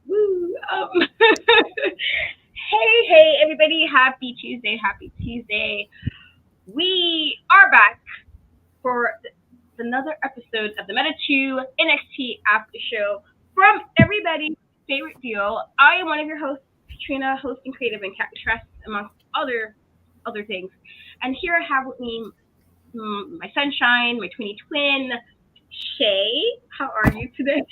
Woo. Hey, everybody! Happy Tuesday! Happy Tuesday! We are back for another episode of the Meta-Two NXT AfterShow from everybody's favorite duo. I am one of your hosts, Katrina, hosting creative and cat trust, amongst other things. And here I have with me my sunshine, my twin, Shay. How are you today?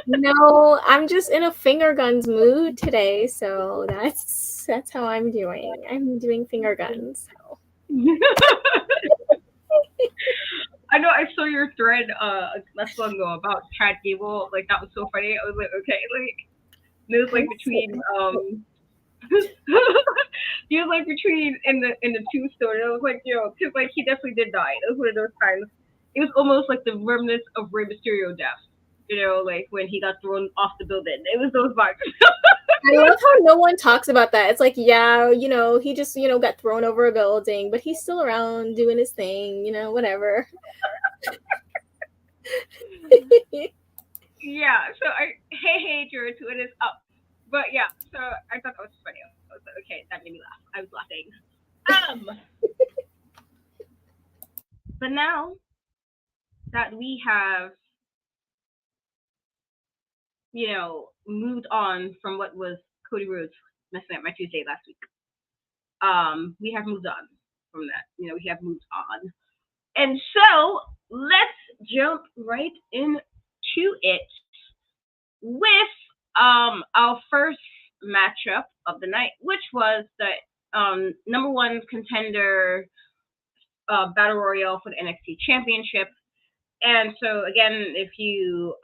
No, I'm just in a finger guns mood today, so that's how I'm doing. I'm doing finger guns. So. I know I saw your thread not so long ago about Chad Gable. Like that was so funny. I was like, okay, like it was like between he was like between in the two story. I was like, yo, because like he definitely did die. It was one of those times. It was almost like the remnants of Rey Mysterio death. You know, like when he got thrown off the building. It was those vibes. I love how no one talks about that. It's like, yeah, he just, got thrown over a building, but he's still around doing his thing, whatever. Yeah. So hey, Jared, what is up? But yeah, so I thought that was funny. I was like, okay, that made me laugh. I was laughing. But now that we have, moved on from what was Cody Rhodes messing up my Tuesday last week, we have moved on from that. We have moved on. And so let's jump right into it with our first matchup of the night, which was the number one contender battle royal for the NXT Championship. And so again, if you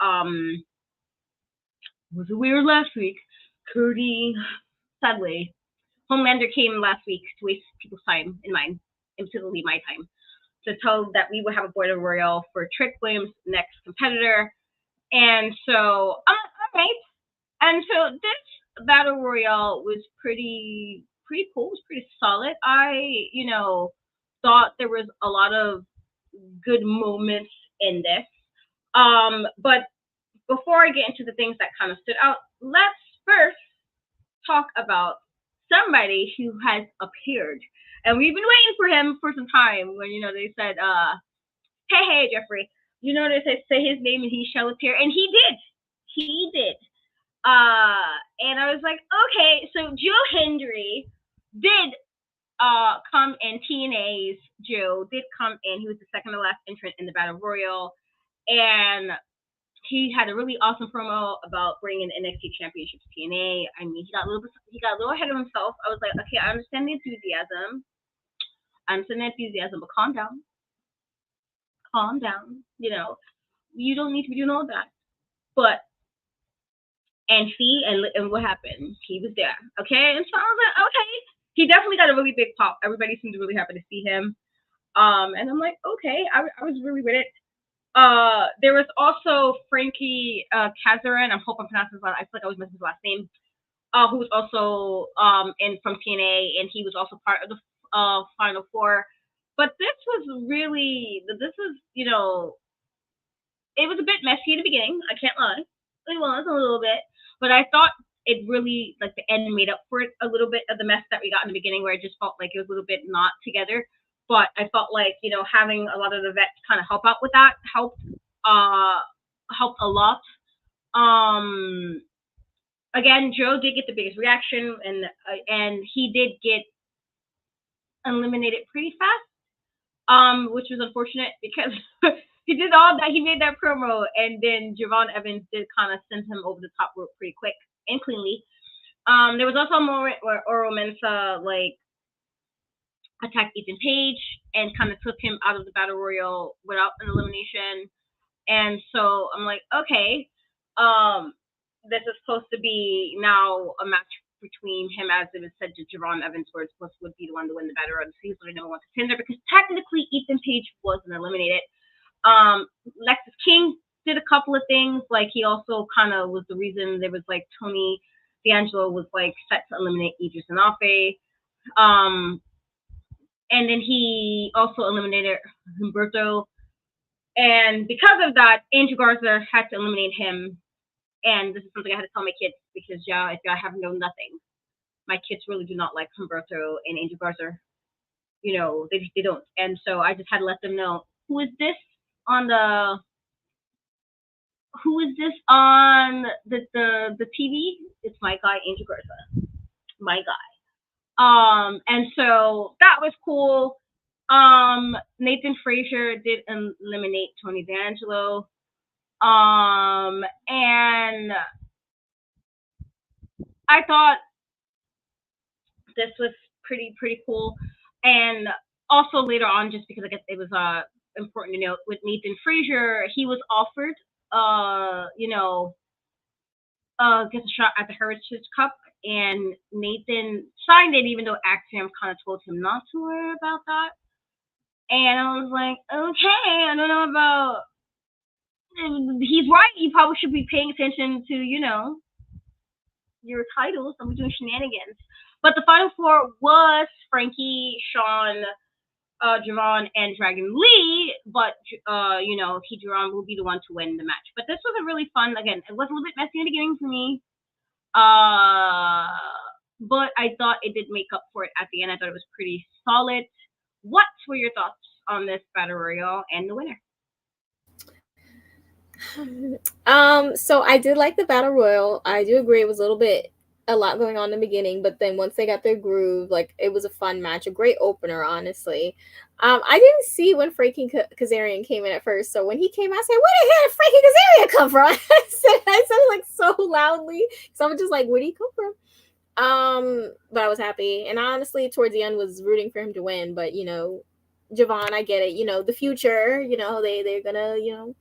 was weird last week, Cody sadly Homelander came last week to waste people's time and mine, and particularly my time, to tell that we would have a battle royal for Trick Williams' next competitor. And so, all right. And so this battle royale was pretty cool. It was pretty solid. I, thought there was a lot of good moments in this. But before I get into the things that kind of stood out, let's first talk about somebody who has appeared. And we've been waiting for him for some time when, they said, hey, Jeffrey, they said, say his name and he shall appear. And he did. He did. And I was like, okay, so Joe Hendry did come in. TNA's Joe did come in. He was the second to last entrant in the Battle Royal, and he had a really awesome promo about bringing the NXT Championship to TNA. I mean, he got a little ahead of himself. I was like, okay, I understand the enthusiasm. But calm down. Calm down. You don't need to be doing all that. But and see, and what happened? He was there, okay. And so I was like, okay, he definitely got a really big pop. Everybody seemed really happy to see him. And I'm like, okay, I was really with it. There was also Frankie Kazaran. I hope I'm pronouncing his last. I feel like I was missing his last name. Who was also in from TNA, and he was also part of the Final Four. But this was, it was a bit messy in the beginning. I can't lie. It was a little bit, but I thought it really, like, the end made up for it a little bit of the mess that we got in the beginning, where I just felt like it was a little bit not together. But I felt like, having a lot of the vets kind of help out with that helped a lot. Again, Joe did get the biggest reaction, and he did get eliminated pretty fast, which was unfortunate because he did all that. He made that promo, and then Javon Evans did kind of send him over the top rope pretty quick and cleanly. There was also a moment where Oro Mensah attacked Ethan Page and kind of took him out of the Battle Royal without an elimination. And so I'm like, okay, this is supposed to be now a match between him, as it was said to Javon Evans, where it's supposed to be the one to win the Battle Royal. So he's the number one contender because technically Ethan Page wasn't eliminated. Lexis King did a couple of things. Like, he also kind of was the reason there was, like, Tony D'Angelo was, like, set to eliminate Idris Anafe. And then he also eliminated Humberto. And because of that, Andrew Garza had to eliminate him And this is something I had to tell my kids because, yeah, if I have known nothing, my kids really do not like Humberto and Angel Garza. You know, they don't. And so I just had to let them know, who is this on the TV? It's my guy, Angel Garza. My guy. And so that was cool. Nathan Frazier did eliminate Tony D'Angelo. And I thought this was pretty cool. And also later on, just because I guess it was important to note, with Nathan Frazier, he was offered get a shot at the Heritage Cup, and Nathan signed it, even though Axiom kind of told him not to worry about that. And I was like, okay, I don't know about. He's right. You probably should be paying attention to, your titles. Don't be doing shenanigans. But the final four was Frankie, Sean, Javon, and Dragon Lee. But Javon will be the one to win the match. But this was a really fun. Again, it was a little bit messy in the beginning for me. But I thought it did make up for it at the end. I thought it was pretty solid. What were your thoughts on this Battle Royal and the winner? So I did like the Battle Royal. I do agree it was a lot going on in the beginning, but then once they got their groove, like, it was a fun match, a great opener, honestly. I didn't see when Frankie Kazarian came in at first, so when he came, I said, "Where the hell did Frankie Kazarian come from?" I said it like so loudly, so I'm just like, "Where did he come from?" But I was happy, and honestly, towards the end, was rooting for him to win. But Javon, I get it. The future, they're gonna,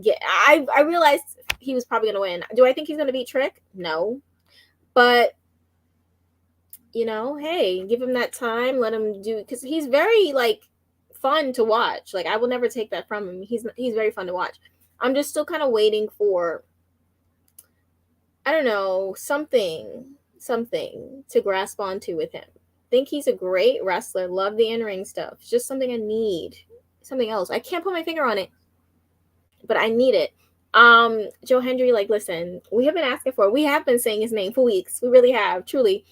get. I realized he was probably gonna win. Do I think he's gonna beat Trick? No. But hey, give him that time, let him do, because he's very fun to watch. Like, I will never take that from him. He's very fun to watch. I'm just still kind of waiting for, I don't know, something to grasp onto with him. Think he's a great wrestler. Love the in-ring stuff. It's just something I need. Something else. I can't put my finger on it, but I need it. Joe Hendry, listen, we have been saying his name for weeks. We really have, truly.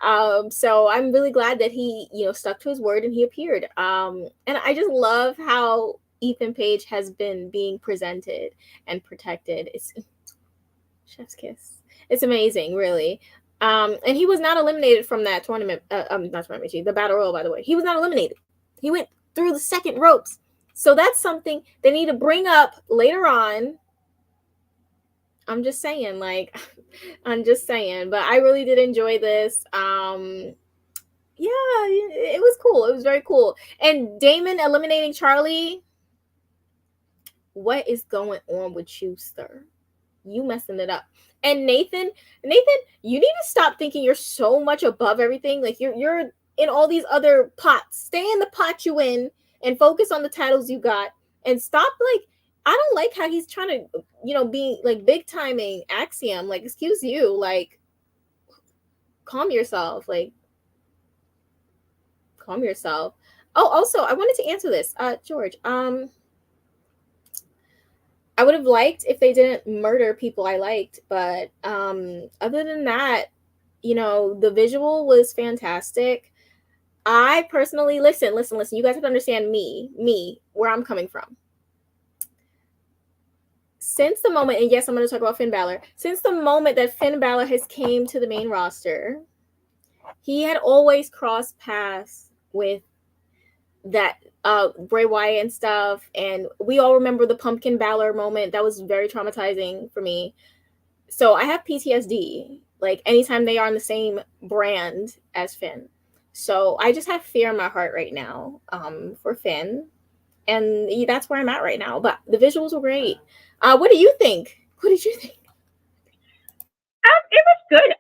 So I'm really glad that he, stuck to his word and he appeared. And I just love how Ethan Page has been being presented and protected. It's chef's kiss. It's amazing, really. And he was not eliminated from that tournament. The Battle Royal, by the way. He was not eliminated. He went through the second ropes. So that's something they need to bring up later on. I'm just saying, but I really did enjoy this. Yeah, it was cool. It was very cool. And Damon eliminating Charlie. What is going on with you, sir? You messing it up. And Nathan, you need to stop thinking you're so much above everything. Like, you're in all these other pots. Stay in the pot you in and focus on the titles you got. And stop, I don't like how he's trying to, be big timing Axiom. Excuse you, calm yourself. Calm yourself. Oh, also, I wanted to answer this, George. I would have liked if they didn't murder people I liked, but other than that, the visual was fantastic. I personally listen. You guys have to understand me, where I'm coming from. Since the moment, and yes, I'm going to talk about Finn Balor. Since the moment that Finn Balor has came to the main roster, he had always crossed paths with that Bray Wyatt and stuff, and we all remember the Pumpkin Balor moment. That was very traumatizing for me. So I have PTSD, anytime they are on the same brand as Finn. So I just have fear in my heart right now for Finn, and that's where I'm at right now. But the visuals were great. What do you think? What did you think? It was good.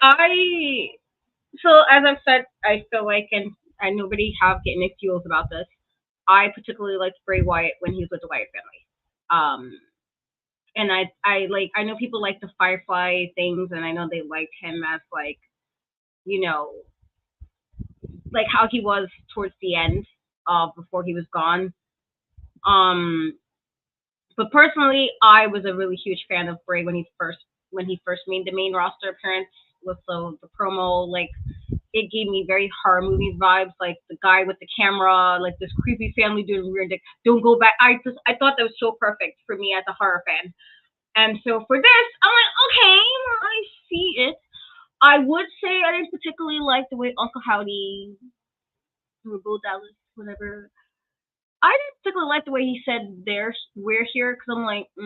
So as I've said, I feel like, and nobody have getting mixed feels about this, I particularly liked Bray Wyatt when he was with the Wyatt family. And I know people like the Firefly things, and I know they liked him as how he was towards the end before he was gone. But personally, I was a really huge fan of Bray when he first when he first made the main roster appearance with the promo, like it gave me very horror movie vibes, like the guy with the camera, like this creepy family doing weird, like, don't go back. I thought that was so perfect for me as a horror fan. And so for this, I'm like, okay, I see it. I would say I didn't particularly like the way Uncle Howdy, or Bo Dallas, whatever. I didn't particularly like the way he said we're here, because I'm like, I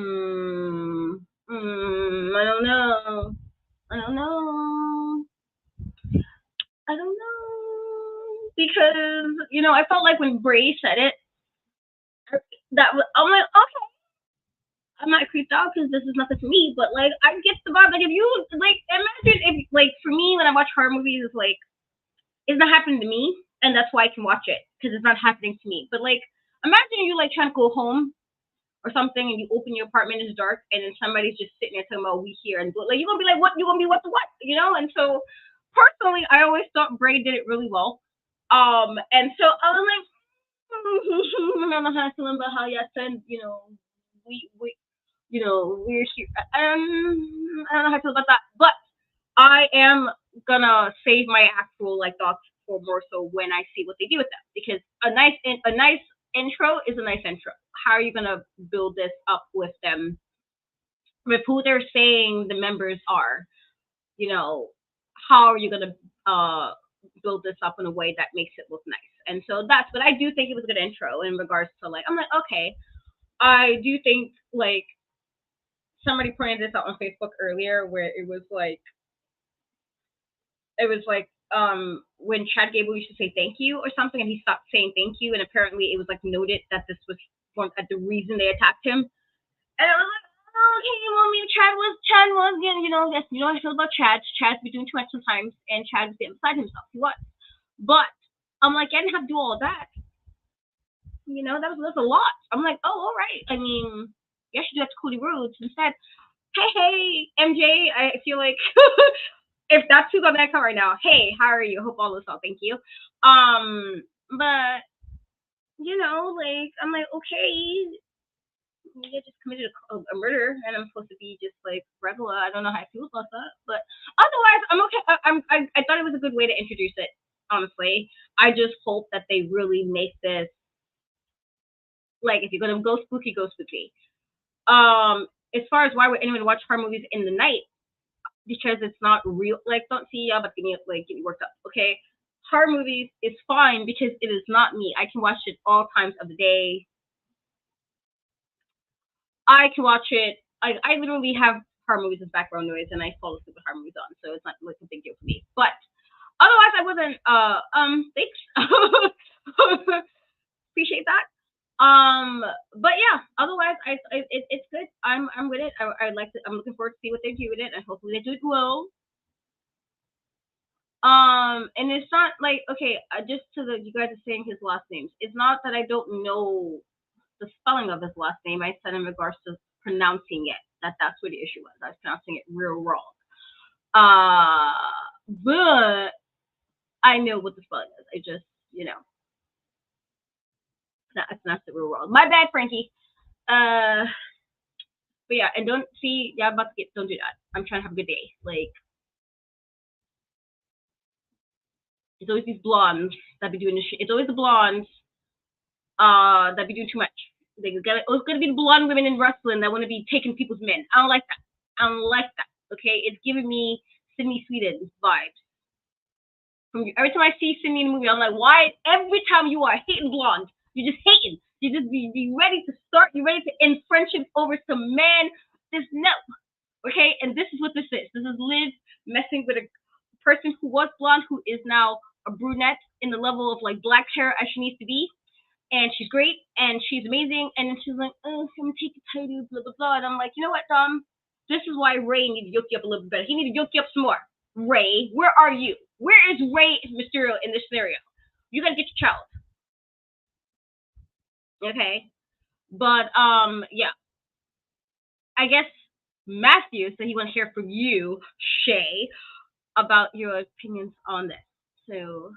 don't know. I don't know. I don't know. Because, I felt like when Bray said it, I'm like, okay. I'm not creeped out because this is nothing for me, but like I get the vibe. Like if you like imagine if like for me when I watch horror movies, it's like it's not happening to me, and that's why I can watch it because it's not happening to me. But like imagine you like trying to go home or something, and you open your apartment, it's dark, and then somebody's just sitting there talking about we here, and like you're gonna be like, what? You're gonna be what the what? And so personally, I always thought Bray did it really well. And so I was like, I don't know how to feel about how y'all said, we we're here. I don't know how to feel about that, but I am gonna save my actual like thoughts for more so when I see what they do with them, because a nice intro is a nice intro. How are you gonna build this up with them, with who they're saying the members are? How are you gonna build this up in a way that makes it look nice? And so that's, but I do think it was a good intro in regards to like, I'm like, okay, I do think like somebody pointed this out on Facebook earlier where it was like when Chad Gable used to say thank you or something, and he stopped saying thank you, and apparently it was like noted that this was the reason they attacked him. And I was like, oh, okay, well, I mean, Chad was yes, you know how I feel about Chad. Chad's been doing too much sometimes, and Chad was getting beside himself. He was, but I'm like, I didn't have to do all of that. That's a lot. I'm like, oh, all right. I mean, you should do that to Cody Rhodes instead. Hey, MJ, I feel like if that's who's on that account right now, hey, how are you? Hope all is well. Thank you. But like I'm like, okay, you just committed a murder, and I'm supposed to be just like regular. I don't know how I feel about that, but otherwise, I'm okay. I thought it was a good way to introduce it. Honestly, I just hope that they really make this like if you're gonna go spooky, go spooky. As far as why would anyone watch horror movies in the night? Because it's not real. Like, don't see y'all, but get me worked up. Okay, horror movies is fine because it is not me. I can watch it all times of the day. I can watch it. I literally have horror movies as background noise, and I fall asleep with horror movies on, so it's not like a big deal for me. But otherwise, I wasn't. Thanks. Appreciate that. But yeah, otherwise, it's good. I'm with it. I like it. I'm looking forward to see what they do with it, and hopefully they do it well. And it's not like, okay, just you guys are saying his last names. It's not that I don't know the spelling of his last name. I said in regards to pronouncing it, that's what the issue was. I was pronouncing it real wrong. But I know what the spelling is. I just, that's the real world. My bad, Frankie. But yeah, and don't see, yeah, don't do that. I'm trying to have a good day. Like, it's always these blondes that be doing this shit. It's always the blondes that be doing too much. It's gonna be the blonde women in wrestling that want to be taking people's men. I don't like that. I don't like that. Okay, it's giving me Sydney Sweden vibes. Every time I see Sydney in a movie, I'm like, why? Every time you are hating blonde, you're just hating. You just be ready to start. You're ready to end friendships over some man. No. Okay, and this is what this is. This is Liz messing with a person who was blonde, who is now a brunette in the level of like black hair as she needs to be. And she's great, and she's amazing. And then she's like, oh, I'm gonna take a title, blah, blah, blah. And I'm like, you know what, Dom? This is why Ray needs to yoke you up a little bit better. He needs to yoke you up some more. Ray, where are you? Where is Ray Mysterio in this scenario? You gotta get your child. Okay? But, yeah. I guess Matthew said he want to hear from you, Shay, about your opinions on this. So,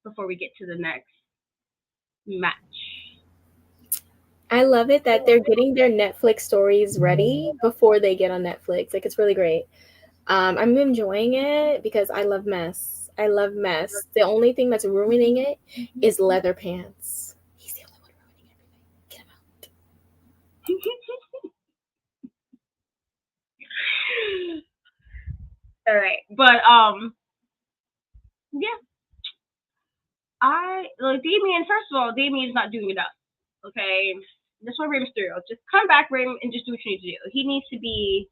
before we get to the next match. I love it that they're getting their Netflix stories ready before they get on Netflix. Like, it's really great. I'm enjoying it because I love mess. I love mess. The only thing that's ruining it is leather pants. He's the only one ruining everything. Get him out. All right, but yeah, I like Damien. First of all, Damien's not doing enough. Okay, that's why Rey Mysterio. Just come back, Rey, and just do what you need to do. He needs to be.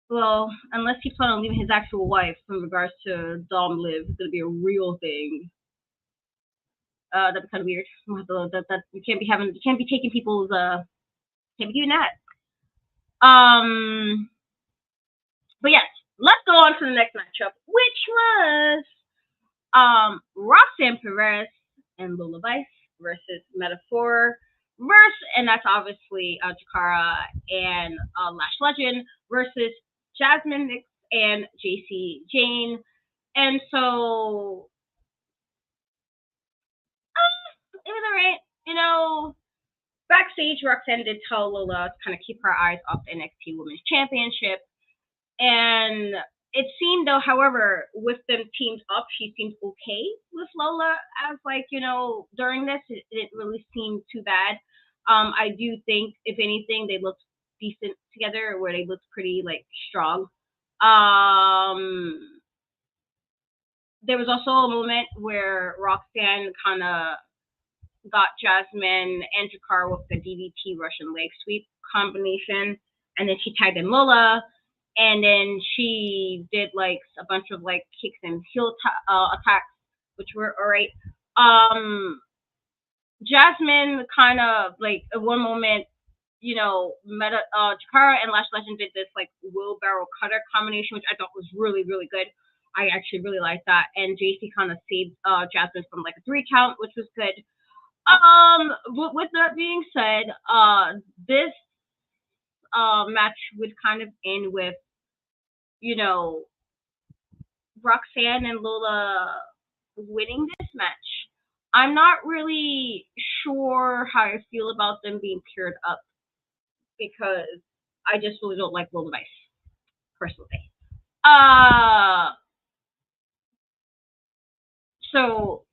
Well, unless he plans on leaving his actual wife in regards to Dom Live, it's gonna be a real thing. That'd be kind of weird. That you can't be taking people's can't be doing that. But yes, let's go on to the next matchup, which was Roxanne Perez and Lola Vice versus Meta-Four and that's obviously Jakara and Lash Legend versus Jasmine Nix and JC Jane. And so it was alright. Backstage, Roxanne did tell Lola to kind of keep her eyes off the NXT Women's Championship. And it seemed, though, however, with them teamed up, she seemed okay with Lola as, during this. It didn't really seem too bad. I do think, if anything, they looked decent together, where they looked pretty, strong. There was also a moment where Roxanne kind of got Jasmine and Jakar with the DDT Russian leg sweep combination, and then she tagged in Lola, and then she did a bunch of kicks and heel attacks, which were alright. Jasmine kind of at one moment, Jakara and Lash Legend did this wheelbarrow cutter combination, which I thought was really, really good. I actually really liked that, and JC kind of saved Jasmine from a 3 count, which was good. With that being said, this match would kind of end with, Roxanne and Lola winning this match. I'm not really sure how I feel about them being paired up because I just really don't like Lola Vice, personally. So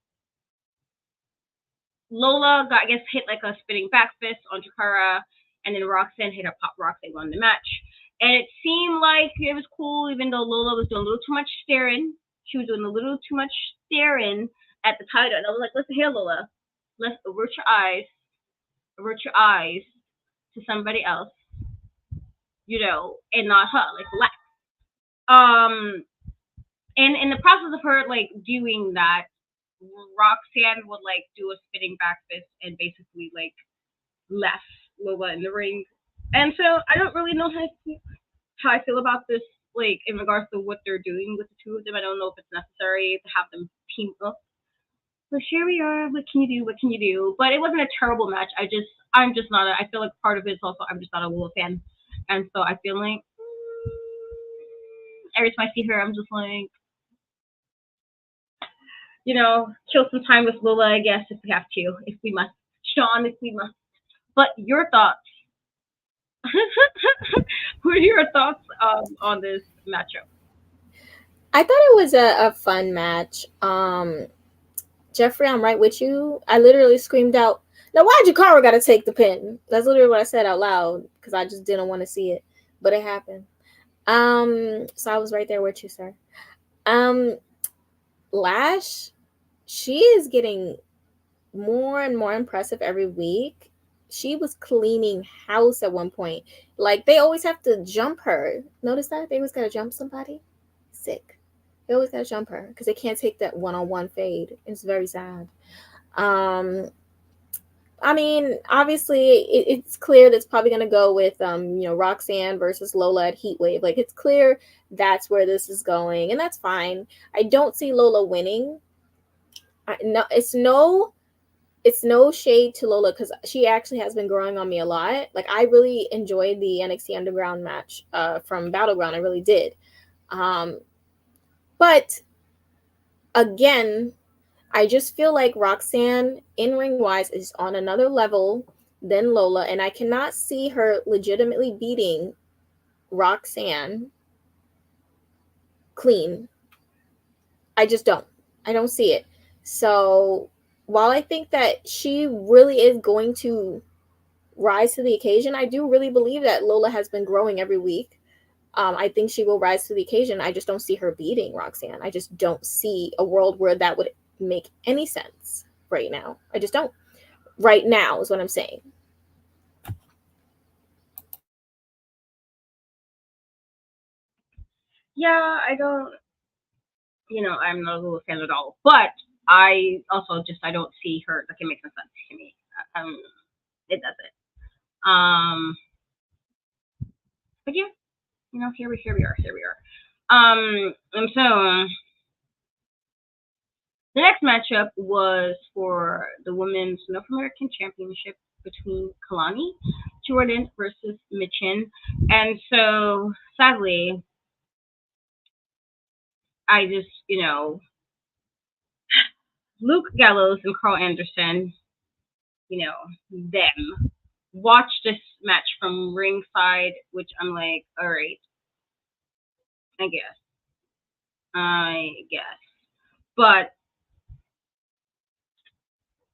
Lola gets hit a spinning back fist on Jakara, and then Roxanne hit a pop rock. They won the match. And it seemed like it was cool, even though Lola was doing a little too much staring. She was doing a little too much staring at the title. And I was like, listen here, Lola. Let's avert your eyes to somebody else, and not her. Relax. And in the process of her, doing that, Roxanne would, do a spinning back fist and basically, left Lola in the ring. And so I don't really know how I feel about this, in regards to what they're doing with the two of them. I don't know if it's necessary to have them team up. But here we are. What can you do? What can you do? But it wasn't a terrible match. I'm just not I feel like part of it is also I'm just not a Lola fan. And so I feel like every time I see her, I'm just like, kill some time with Lola, I guess, if we have to, if we must. Sean, if we must. But your thoughts? What are your thoughts on this matchup? I thought it was a fun match. Jeffrey, I'm right with you. I literally screamed out, "Now why Jakara got to take the pin?" That's literally what I said out loud because I just didn't want to see it, but it happened. So I was right there with you, sir. Lash, she is getting more and more impressive every week. She was cleaning house at one point. They always have to jump her. Notice that? They always got to jump somebody. Sick. They always got to jump her because they can't take that one-on-one fade. It's very sad. I mean, obviously, it's clear that's probably going to go with, Roxanne versus Lola at Heatwave. It's clear that's where this is going, and that's fine. I don't see Lola winning. It's no shade to Lola because she actually has been growing on me a lot. I really enjoyed the NXT Underground match from Battleground. I really did. But again, I just feel like Roxanne, in-ring wise, is on another level than Lola, and I cannot see her legitimately beating Roxanne clean. I just don't. I don't see it. So while I think that she really is going to rise to the occasion, I do really believe that Lola has been growing every week. I think she will rise to the occasion. I just don't see her beating Roxanne. I just don't see a world where that would make any sense right now. I just don't. Right now is what I'm saying. Yeah, I don't, I'm not a Lula fan at all. But I also just, I don't see her, like, it makes no sense to me. It doesn't. But yeah, here we are. And so the next matchup was for the Women's North American Championship between Kalani Jordan versus Michin. And so, sadly, I just, Luke Gallows and Carl Anderson, them, watch this match from ringside, which I'm like, all right, I guess. But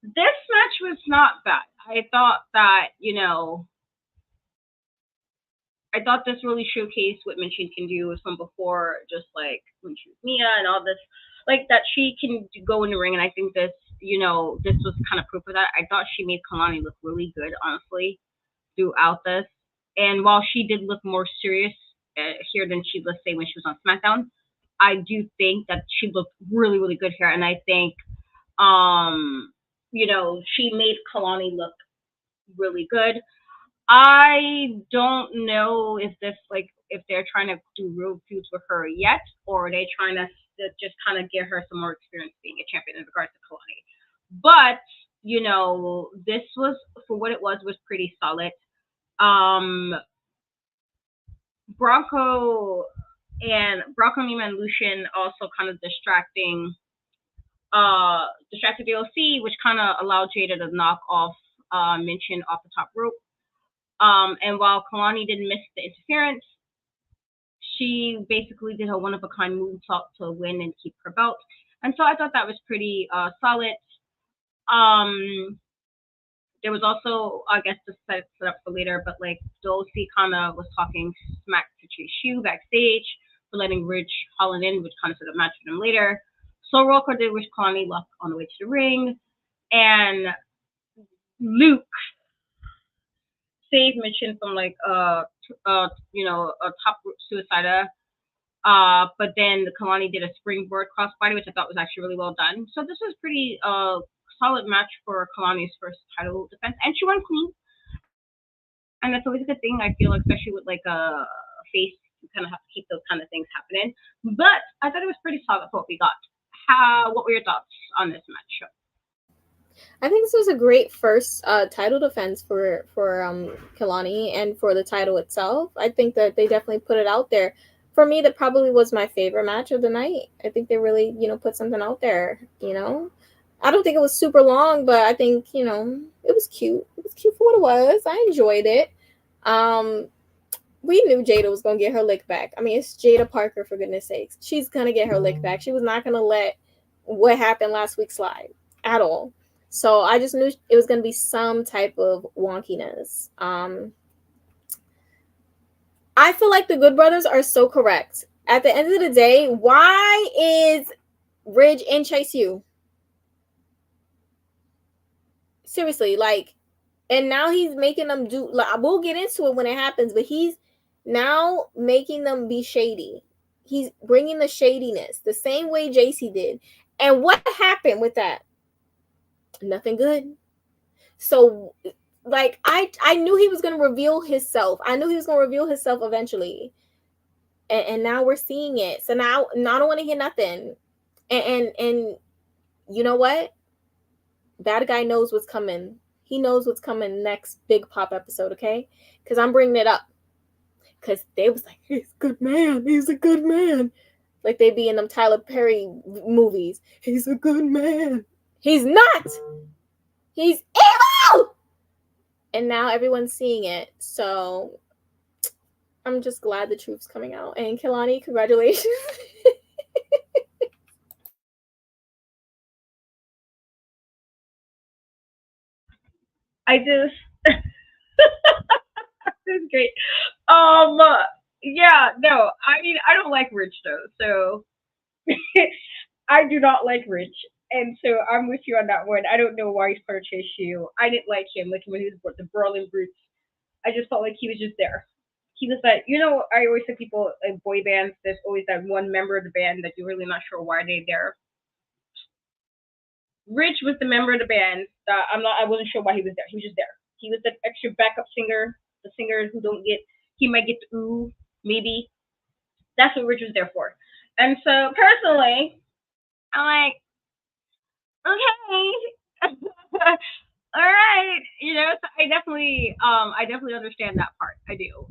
this match was not bad. I thought that, I thought this really showcased what Minchin can do from before, just like when she was Mia and all this, like that she can go in the ring. And I think this, this was kind of proof of that. I thought she made Kalani look really good, honestly, throughout this. And while she did look more serious here than she, let's say, when she was on SmackDown, I do think that she looked really, really good here. And I think, she made Kalani look really good. I don't know if this, like, if they're trying to do real feuds with her yet, or are they trying to just kind of give her some more experience being a champion in regards to Kalani. But, this was, for what it was pretty solid. Bronco Nima and Lucian also kind of distracted DLC, which kind of allowed Jada to knock off Minchin off the top rope. And while Kalani didn't miss the interference, she basically did a one-of-a-kind moonsault to win and keep her belt. And so I thought that was pretty solid. There was also, I guess, to set up for later, but like Dolce kind of was talking smack to Chase Hugh backstage for letting Ridge Holland in, which kind of set up match for them later. So Roker did wish Kalani luck on the way to the ring, and Luke saved Minchin from like a top suicider. But then Kalani did a springboard crossbody, which I thought was actually really well done. So this was pretty solid match for Kalani's first title defense, and she won clean. And that's always a good thing, I feel, especially with like a face. You kind of have to keep those kind of things happening. But I thought it was pretty solid for what we got. What were your thoughts on this match? I think this was a great first title defense for Kalani and for the title itself. I think that they definitely put it out there. For me, that probably was my favorite match of the night. I think they really, put something out there, I don't think it was super long, but I think, it was cute. It was cute for what it was. I enjoyed it. We knew Jada was going to get her lick back. I mean, it's Jada Parker, for goodness sakes. She's going to get her lick back. She was not going to let what happened last week slide at all. So I just knew it was going to be some type of wonkiness. I feel like the Good Brothers are so correct. At the end of the day, why is Ridge in Chase U? Seriously, like, and now he's making them do, like, we'll get into it when it happens, but he's now making them be shady. He's bringing the shadiness the same way JC did. And what happened with that? Nothing good. So, like, I knew he was going to reveal himself. I knew he was going to reveal himself eventually. And now we're seeing it. So now I don't want to hear nothing. And you know what? That guy knows what's coming. He knows what's coming next big pop episode, okay? Because I'm bringing it up. Because they was like, he's a good man. He's a good man. Like they be in them Tyler Perry movies. He's a good man. He's not. He's evil. And now everyone's seeing it. So I'm just glad the truth's coming out. And Kelani, congratulations. I just this is great. Yeah, no, I mean I don't like Rich though, so I do not like Rich. And so I'm with you on that one. I don't know why he's part of Chase U. I didn't like him, like when he was the Berlin Brutes. I just felt like he was just there. He was that, I always say people like boy bands, there's always that one member of the band that you're really not sure why they're there. Rich was the member of the band that I wasn't sure why he was there. He was just there. He was the extra backup singer, the singers who don't get, he might get the ooh, maybe. That's what Rich was there for. And so personally, I'm like, okay. All right, so I definitely understand that part. I do.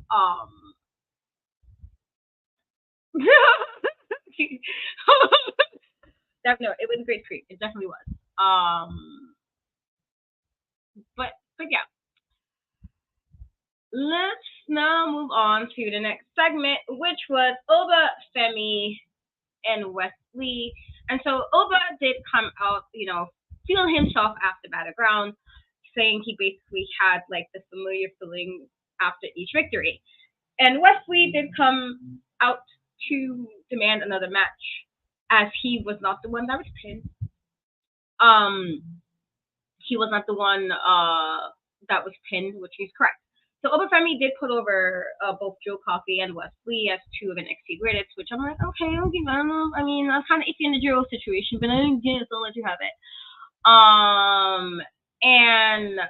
No, it was a great treat. It definitely was. But yeah, let's now move on to the next segment, which was Oba, Femi, and Wesley. And so Oba did come out, feeling himself after Battleground, saying he basically had like the familiar feeling after each victory. And Wesley did come out to demand another match, as he was not the one that was pinned. He was not the one that was pinned, which is correct. So Obafemi did put over both Joe Coffey and Wesley as two of NXT greatest, which I'm like, okay, I'll give them. I mean, I was kind of iffy in the Joe situation, but I didn't get it, so I'll let you have it. And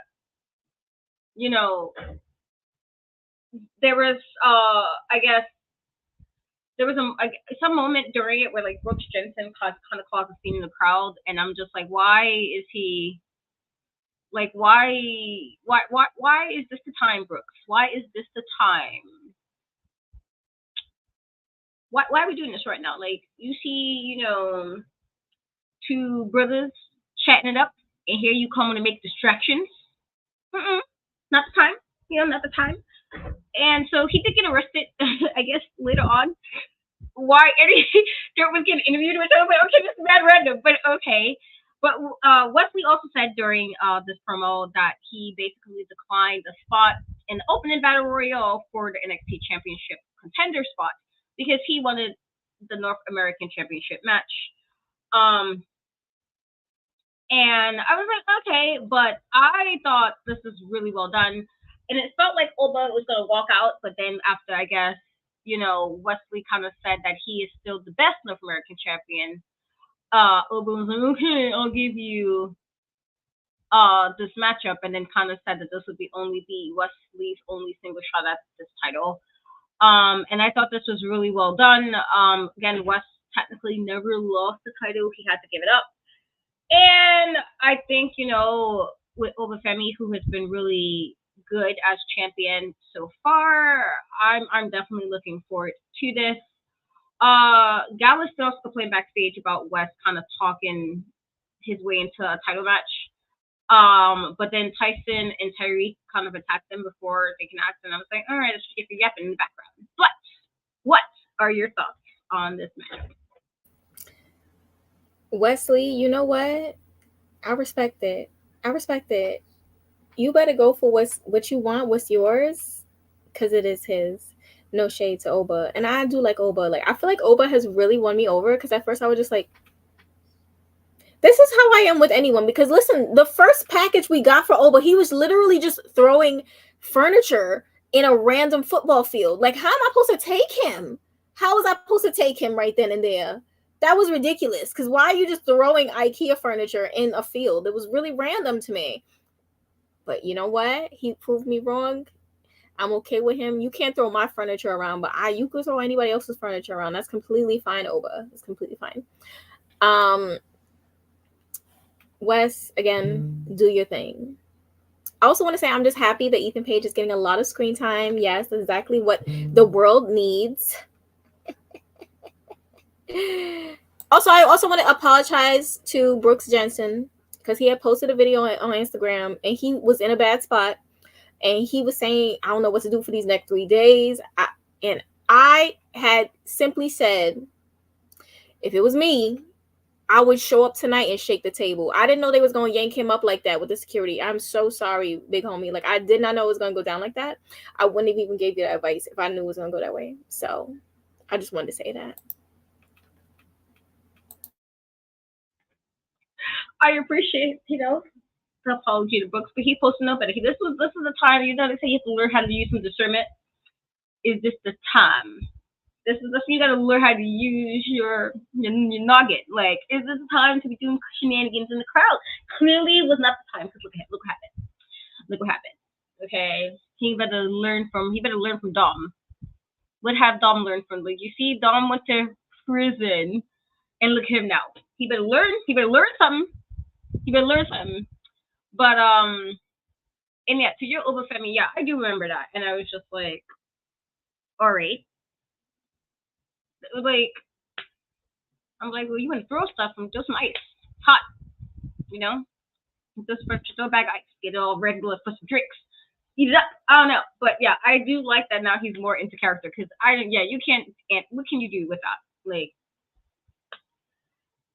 there was, I guess, there was some moment during it where like Brooks Jensen kind of caused a scene in the crowd, and I'm just like, why is he? Like, why is this the time, Brooks? Why is this the time? Why are we doing this right now? Like, you see, two brothers chatting it up, and here you come to make distractions. Not the time. Not the time. And so he did get arrested, I guess, later on. Why Dirt was getting interviewed, which I was like, okay, this is mad random, but okay. But Wesley also said during this promo that he basically declined a spot in the opening battle royal for the NXT Championship contender spot because he wanted the North American Championship match. And I was like, okay, but I thought this was really well done. And it felt like Oba was going to walk out, but then after, I guess, Wesley kind of said that he is still the best North American champion. Oba was like, okay, I'll give you this matchup, and then kind of said that this would be Wesley's only single shot at this title. And I thought this was really well done. Again, Wes technically never lost the title. He had to give it up. And I think, with Obafemi, who has been really good as champion so far, I'm definitely looking forward to this. Gallus also complained backstage about West kind of talking his way into a title match. But then Tyson and Tyreek kind of attacked them before they can act, and I was like, all right, let's get your yapping in the background. But what are your thoughts on this match? Wesley, you know what? I respect it. You better go for what you want, what's yours, because it is his. No shade to Oba. And I do like Oba. Like, I feel like Oba has really won me over, because at first I was just like, this is how I am with anyone. Because listen, the first package we got for Oba, he was literally just throwing furniture in a random football field. Like, how am I supposed to take him? How was I supposed to take him right then and there? That was ridiculous. Because why are you just throwing IKEA furniture in a field? It was really random to me. But you know what? He proved me wrong. I'm okay with him. You can't throw my furniture around, but you could throw anybody else's furniture around. That's completely fine, Oba. It's completely fine. Wes, again, do your thing. I also want to say I'm just happy that Ethan Page is getting a lot of screen time. Yes, that's exactly what the world needs. Also, I also want to apologize to Brooks Jensen. because he had posted a video on Instagram, and he was in a bad spot, and he was saying, I don't know what to do for these next 3 days. I had simply said, if it was me, I would show up tonight and shake the table. I didn't know they was going to yank him up like that with the security. I'm so sorry, big homie. Like, I did not know it was going to go down like that. I wouldn't have even gave you that advice if I knew it was going to go that way. So I just wanted to say that. I appreciate, the apology to Brooks, but he supposed to know better. This is the time, they say you have to learn how to use some discernment. Is this the time? This is you got to learn how to use your noggin. Like, is this the time to be doing shenanigans in the crowd? Clearly, it was not the time, because look what happened. Okay, he better learn from Dom. What have Dom learned from? Like, you see, Dom went to prison, and look at him now. He better learn something. But and yeah, to your Obafemi, yeah, I do remember that, and I was just like, all right. Like, I'm like, well, you want to throw stuff and throw some ice, hot, just throw back ice, get it all red blood for some drinks. Heat it up. I don't know, but yeah, I do like that now he's more into character, because you can't. What can you do with that? Like,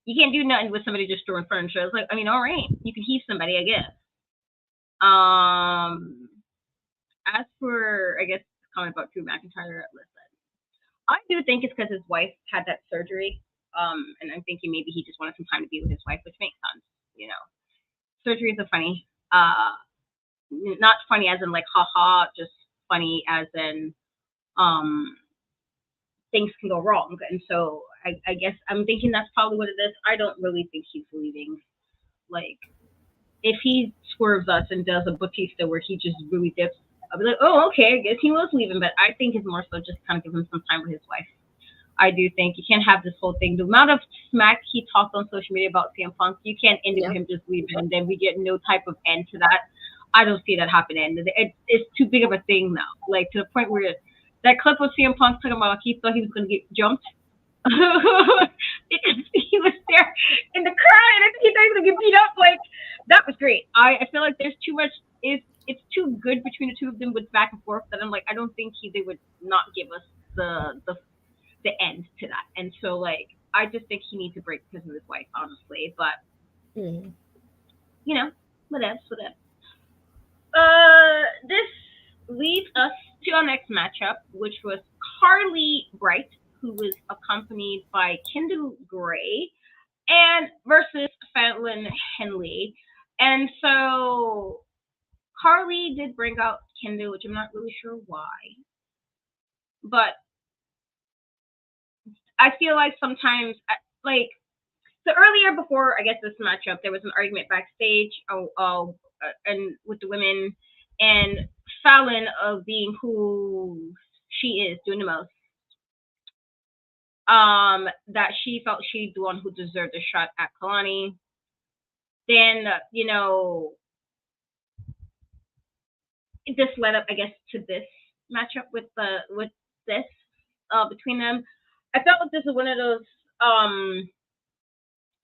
you can't do nothing with somebody just throwing furniture. It's like, I mean, all right, you can heave somebody, I guess. As for, I guess, comment about Drew McIntyre, listen, I do think it's because his wife had that surgery. And I'm thinking maybe he just wanted some time to be with his wife, which makes sense. Surgeries are funny. Not funny as in like haha, just funny as in things can go wrong. And so I guess I'm thinking that's probably what it is. I don't really think he's leaving. Like, if he swerves us and does a Batista where he just really dips, I'll be like, oh, okay, I guess he was leaving. But I think it's more so just kind of give him some time with his wife. I do think you can't have this whole thing. The amount of smack he talked on social media about CM Punk, you can't end it with him just leaving, and then we get no type of end to that. I don't see that happening. It's too big of a thing now. Like, to the point where that clip of CM Punk talking about he thought he was going to get jumped. Because he was there in the crowd, and I think he thought he was going to get beat up. Like, that was great. I feel like there's too much. It's too good between the two of them with back and forth that I'm like, I don't think they would not give us the end to that. And so, like, I just think he needs a break because of his wife, honestly. But whatever. This leads us to our next matchup, which was Carly Bright, who was accompanied by Kendall Gray, and versus Fallon Henley. And so Carly did bring out Kendall, which I'm not really sure why. But I feel like sometimes, like, so earlier before, I guess, this matchup, there was an argument backstage and with the women, and Fallon of being who she is, doing the most. That she felt she's the one who deserved a shot at Kalani. Then, this led up, I guess, to this matchup with this between them. I felt like this is one of those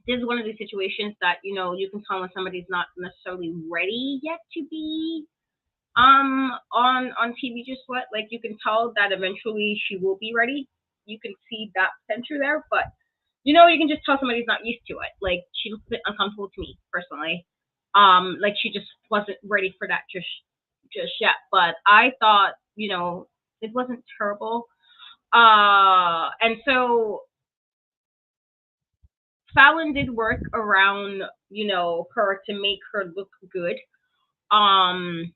this is one of these situations that, you can tell when somebody's not necessarily ready yet to be on TV just what. Like, you can tell that eventually she will be ready. You can see that potential there, but you can just tell somebody's not used to it. Like, she looks a bit uncomfortable to me personally. Like, she just wasn't ready for that just yet. But I thought, it wasn't terrible. And so Fallon did work around, her to make her look good. And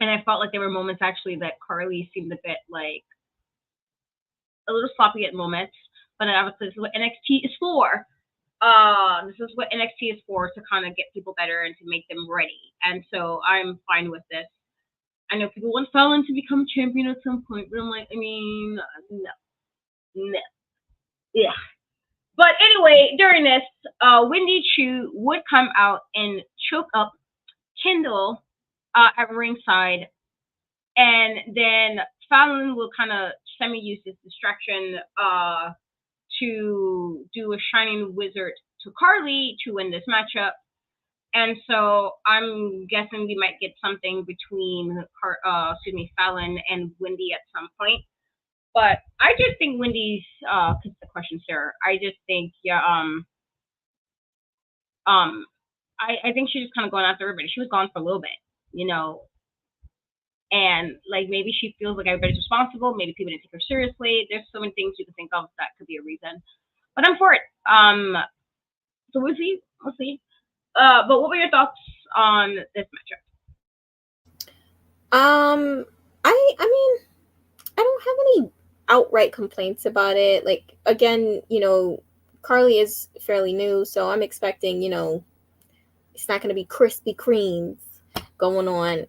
I felt like there were moments actually that Carly seemed a bit like a little sloppy at moments. But obviously, this is what NXT is for. This is what NXT is for, to kind of get people better and to make them ready. And so I'm fine with this. I know people want Fallon to become champion at some point, but I'm like, I mean, no. Yeah. But anyway, during this, Wendy Chu would come out and choke up Kendall at ringside, and then Fallon will kind of semi-use this distraction to do a Shining Wizard to Carly to win this matchup. And so I'm guessing we might get something between Fallon and Wendy at some point. But I just think Wendy's because the question's here. I just think I think she's just kind of going after everybody. She was gone for a little bit, and like maybe she feels like everybody's responsible. Maybe people didn't take her seriously. There's so many things you can think of that could be a reason. But I'm for it. So we'll see. But what were your thoughts on this matchup? I mean, I don't have any outright complaints about it. Like, again, Carly is fairly new, so I'm expecting, it's not going to be Krispy Kremes going on.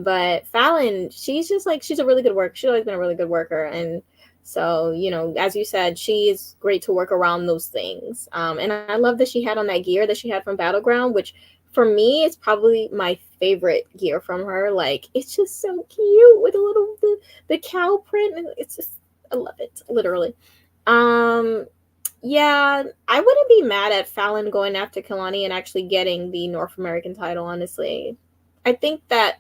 But Fallon, she's just like, she's a really good worker. She's always been a really good worker. And so, as you said, she is great to work around those things. And I love that she had on that gear that she had from Battleground, which for me is probably my favorite gear from her. Like, it's just so cute with a little the cow print, and it's just, I love it, literally. Yeah, I wouldn't be mad at Fallon going after Kalani and actually getting the North American title, honestly. I think that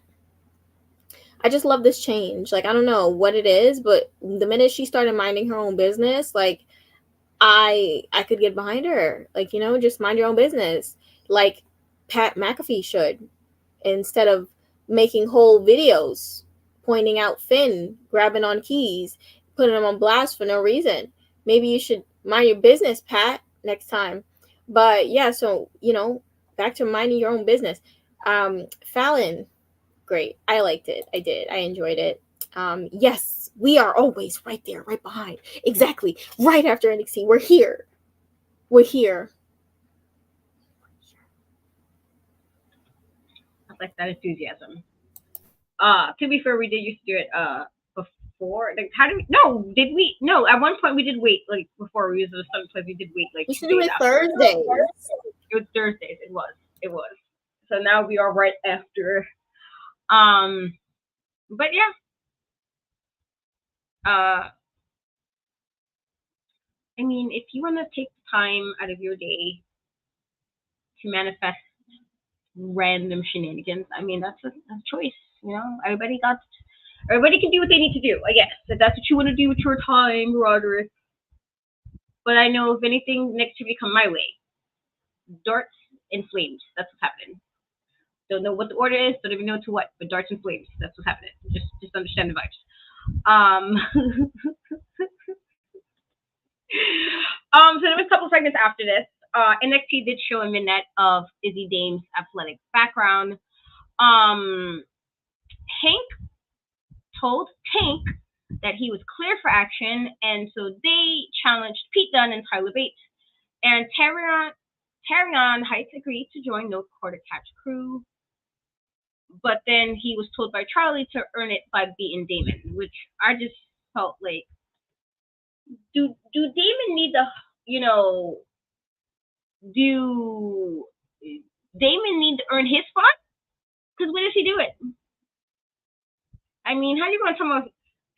I just love this change. Like, I don't know what it is, but the minute she started minding her own business, like, I could get behind her. Like, just mind your own business. Like Pat McAfee should, instead of making whole videos pointing out Finn, grabbing on keys, putting them on blast for no reason. Maybe you should mind your business, Pat, next time. But yeah, so, back to minding your own business. Fallon, great. I liked it. I did. I enjoyed it. Yes, we are always right there, right behind. Exactly. Right after NXT. We're here. I like that enthusiasm. To be fair, we did used to do it before. Like, did we? No, at one point we did wait, like, before we used the some place we did wait, like, we should do it Thursdays. It was Thursdays. It was. So now we are right after. But yeah. I mean, if you want to take time out of your day to manifest random shenanigans, I mean, that's a choice. Everybody can do what they need to do, I guess. If that's what you want to do with your time, Roderick. But I know if anything negativity come my way, darts and flames. That's what's happening. Don't know what the order is. Don't even know to what, but darts and flames. That's what's happening. Just understand the vibes. So there was a couple seconds after this. NXT did show a minute of Izzy Dame's athletic background. Hank told Tank that he was clear for action, and so they challenged Pete Dunne and Tyler Bates. And Terrion Heights agreed to join No Quarter Catch crew, but then he was told by Charlie to earn it by beating Damon, which I just felt like, do Damon need to, do Damon need to earn his spot? Because when does he do it? I mean, how are you going to tell me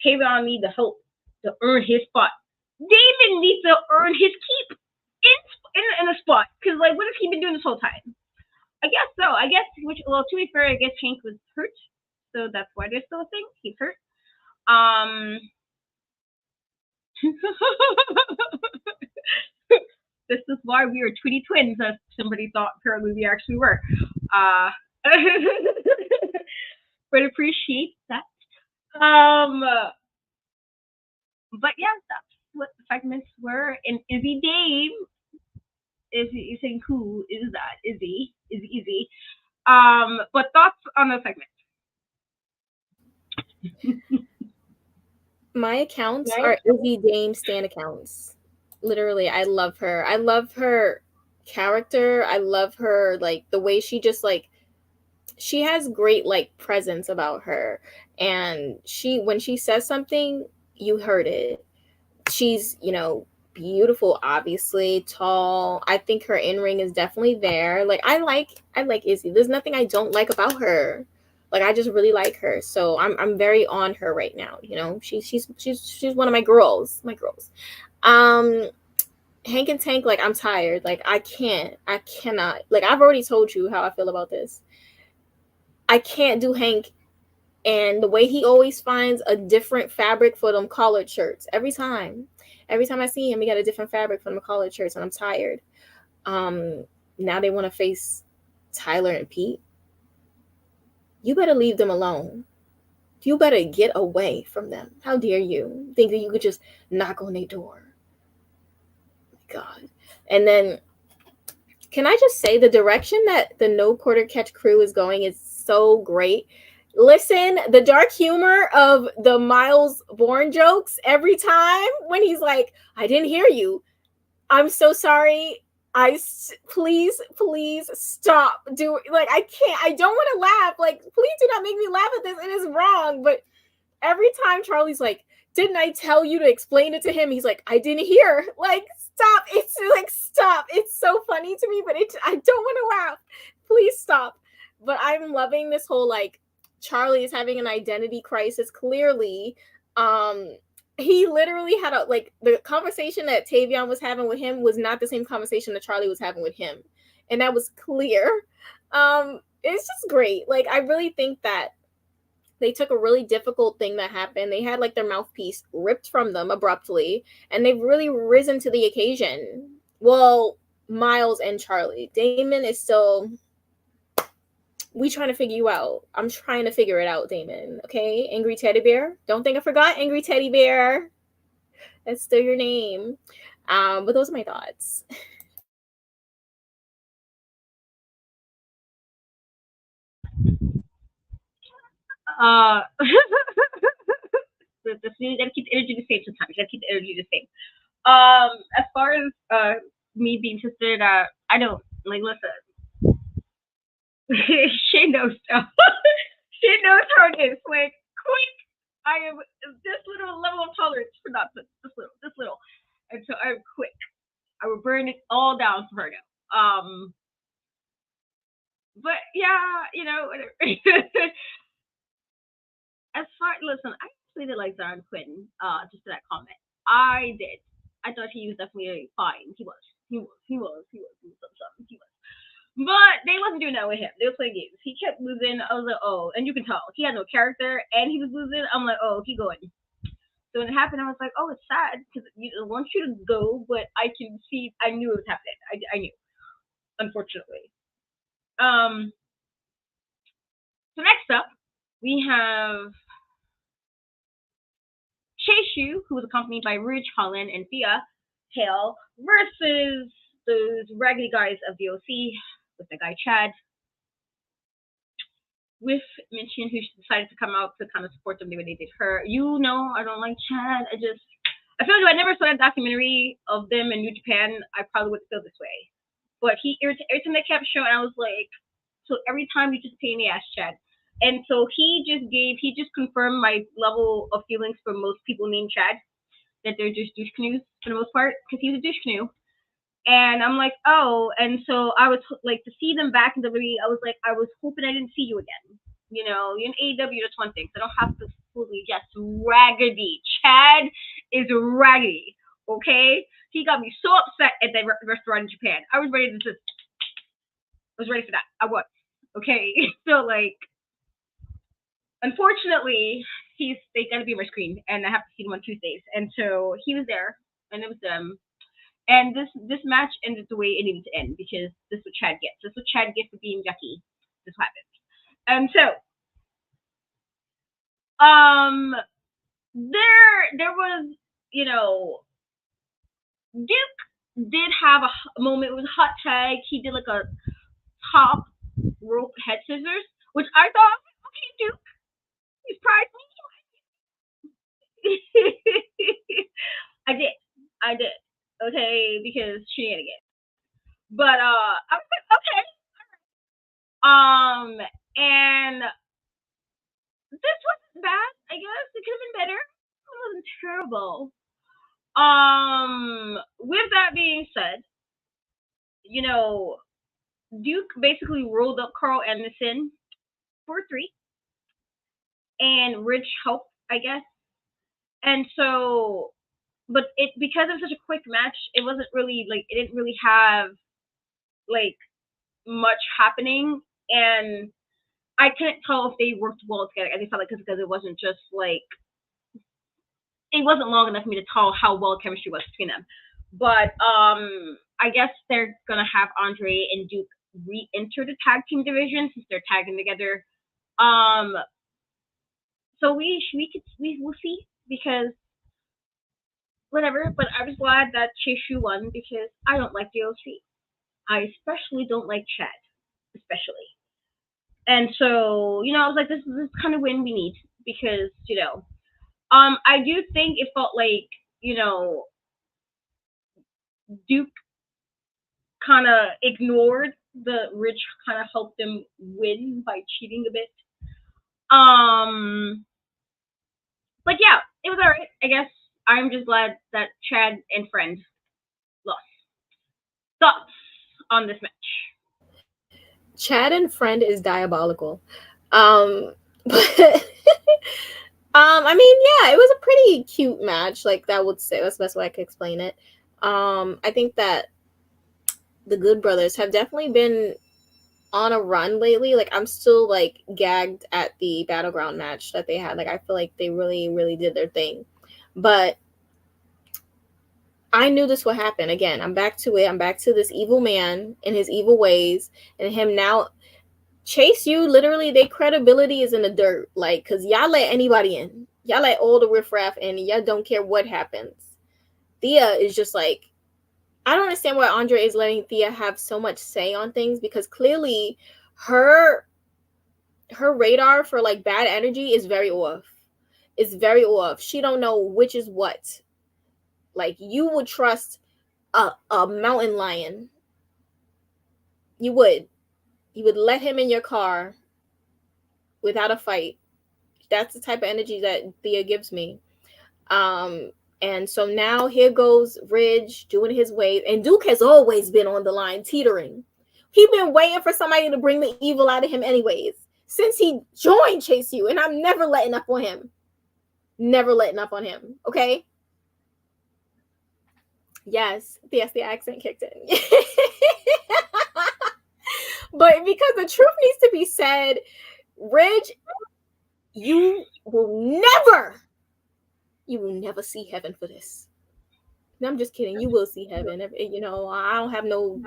Kayvon need the help to earn his spot? Damon needs to earn his keep in a spot. Because, like, what has he been doing this whole time? I guess so. To be fair, I guess Hank was hurt. So that's why there's still a thing. He's hurt. This is why we are Tweety twins, as somebody thought apparently we actually were. But appreciate that. But yeah, that's what the segments were. And Izzy Dame, if you're saying who is that? Izzy. But thoughts on the segment? My accounts are Izzy Dame stan accounts. Literally, I love her. I love her character. I love her, like, the way she just, like, she has great, like, presence about her. And when she says something, you heard it. She's, beautiful, obviously, tall. I think her in-ring is definitely there. Like, I like Izzy. There's nothing I don't like about her. Like, I just really like her. So I'm very on her right now. She's one of my girls. Hank and Tank, like, I'm tired. Like, I cannot. Like, I've already told you how I feel about this. I can't do Hank and the way he always finds a different fabric for them collared shirts. Every time I see him, he got a different fabric for them collared shirts, and I'm tired. Now they want to face Tyler and Pete. You better leave them alone. You better get away from them. How dare you think that you could just knock on their door? God. And then, can I just say the direction that the No Quarter Catch crew is going is so great. Listen, the dark humor of the Miles Bourne jokes every time when he's like, I didn't hear you. I'm so sorry. Please stop doing, like, I can't, I don't want to laugh. Like, please do not make me laugh at this. It is wrong. But every time Charlie's like, didn't I tell you to explain it to him? He's like, I didn't hear. Like, stop. It's like, stop. It's so funny to me, but I don't want to laugh. Please stop. But I'm loving this whole, like, Charlie is having an identity crisis. Clearly, he literally had the conversation that Tavion was having with him was not the same conversation that Charlie was having with him. And that was clear. It's just great. Like, I really think that they took a really difficult thing that happened. They had, like, their mouthpiece ripped from them abruptly, and they've really risen to the occasion. Well, Miles and Charlie. Damon is still, we trying to figure you out. I'm trying to figure it out, Damon. Okay? Angry Teddy Bear. Don't think I forgot Angry Teddy Bear. That's still your name. But those are my thoughts. You gotta keep the energy the same sometimes. You gotta keep the energy the same. As far as me being interested, I don't like listen. She knows stuff. She knows how it is. Like, quick. I am this little level of tolerance for nonsense. This little, and so I'm quick. I will burn it all down for her now. But yeah, whatever. As far listen, I actually did like Darren Quinn. Just for that comment, I did. I thought he was definitely fine. He was. Something. He was. But they wasn't doing that with him. They were playing games. He kept losing. I was like, oh, and you can tell he had no character, and he was losing. I'm like, oh, he going. So when it happened, I was like, oh, it's sad because I want you to go, but I can see. I knew it was happening. I knew, unfortunately. So next up, we have Chase who was accompanied by Ridge Holland and Thea Hale, versus those raggedy guys of the OC with the guy Chad, with Minchin, who decided to come out to kind of support them the way they did her. I don't like Chad. I feel like if I never saw that documentary of them in New Japan, I probably would feel this way. But every time they kept showing, I was like, so every time you just pain in the ass, Chad. And so he just confirmed my level of feelings for most people named Chad, that they're just douche canoes for the most part, because he's a douche canoe. And I'm like, oh, and so I was like, to see them back in WWE, I was like, I was hoping I didn't see you again. You're in AEW, that's one thing. So I don't have to fully just raggedy. Chad is raggedy, okay? He got me so upset at that restaurant in Japan. I was ready for that. I was, okay? So, like, unfortunately, they gotta be on my screen, and I have to see them on Tuesdays. And so he was there, and it was them. And this match ended the way it needed to end, because this is what Chad gets. This is what Chad gets for being yucky. This happens. And so, there was, Duke did have a moment. It was a hot tag. He did like a top rope head scissors, which I thought, okay, Duke, you surprised me. I did. Okay, because shenanigans. But I was like, okay. And this wasn't bad. I guess it could have been better. It wasn't terrible. With that being said, Duke basically rolled up Carl Anderson for 3, and Rich helped, I guess. And so but because it was such a quick match, it wasn't really like it didn't really have like much happening, and I couldn't tell if they worked well together. I just felt like because it wasn't just like it wasn't long enough for me to tell how well chemistry was between them. But I guess they're gonna have Andre and Duke re-enter the tag team division since they're tagging together. So we'll see because whatever. But I was glad that Cheshu won because I don't like the OC. I especially don't like Chad, especially. And so I was like, this is the kind of win we need because I do think it felt like Duke kind of ignored the Rich kind of helped them win by cheating a bit. But yeah, it was alright. I guess I'm just glad that Chad and Friend lost. Thoughts on this match? Chad and Friend is diabolical. But I mean, yeah, it was a pretty cute match. Like that would say that's the best way I could explain it. I think that the Good Brothers have definitely been on a run lately. Like I'm still like gagged at the Battleground match that they had. Like I feel like they really, really did their thing. But I knew this would happen. Again, I'm back to it. I'm back to this evil man and his evil ways and him now. Chase U, literally, their credibility is in the dirt. Like, because y'all let anybody in. Y'all let all the riffraff in, and y'all don't care what happens. Thea is just like, I don't understand why Andre is letting Thea have so much say on things, because clearly her radar for, like, bad energy is very off. It's very off. She don't know which is what. Like, you would trust a mountain lion. You would. You would let him in your car without a fight. That's the type of energy that Thea gives me. And so now here goes Ridge doing his way. And Duke has always been on the line, teetering. He's been waiting for somebody to bring the evil out of him anyways. Since he joined Chase U. And I'm never letting up on him. Never letting up on him. Okay? Yes, the accent kicked in. But because the truth needs to be said, Ridge, you will never see heaven for this. No, I'm just kidding. You will see heaven. I don't have no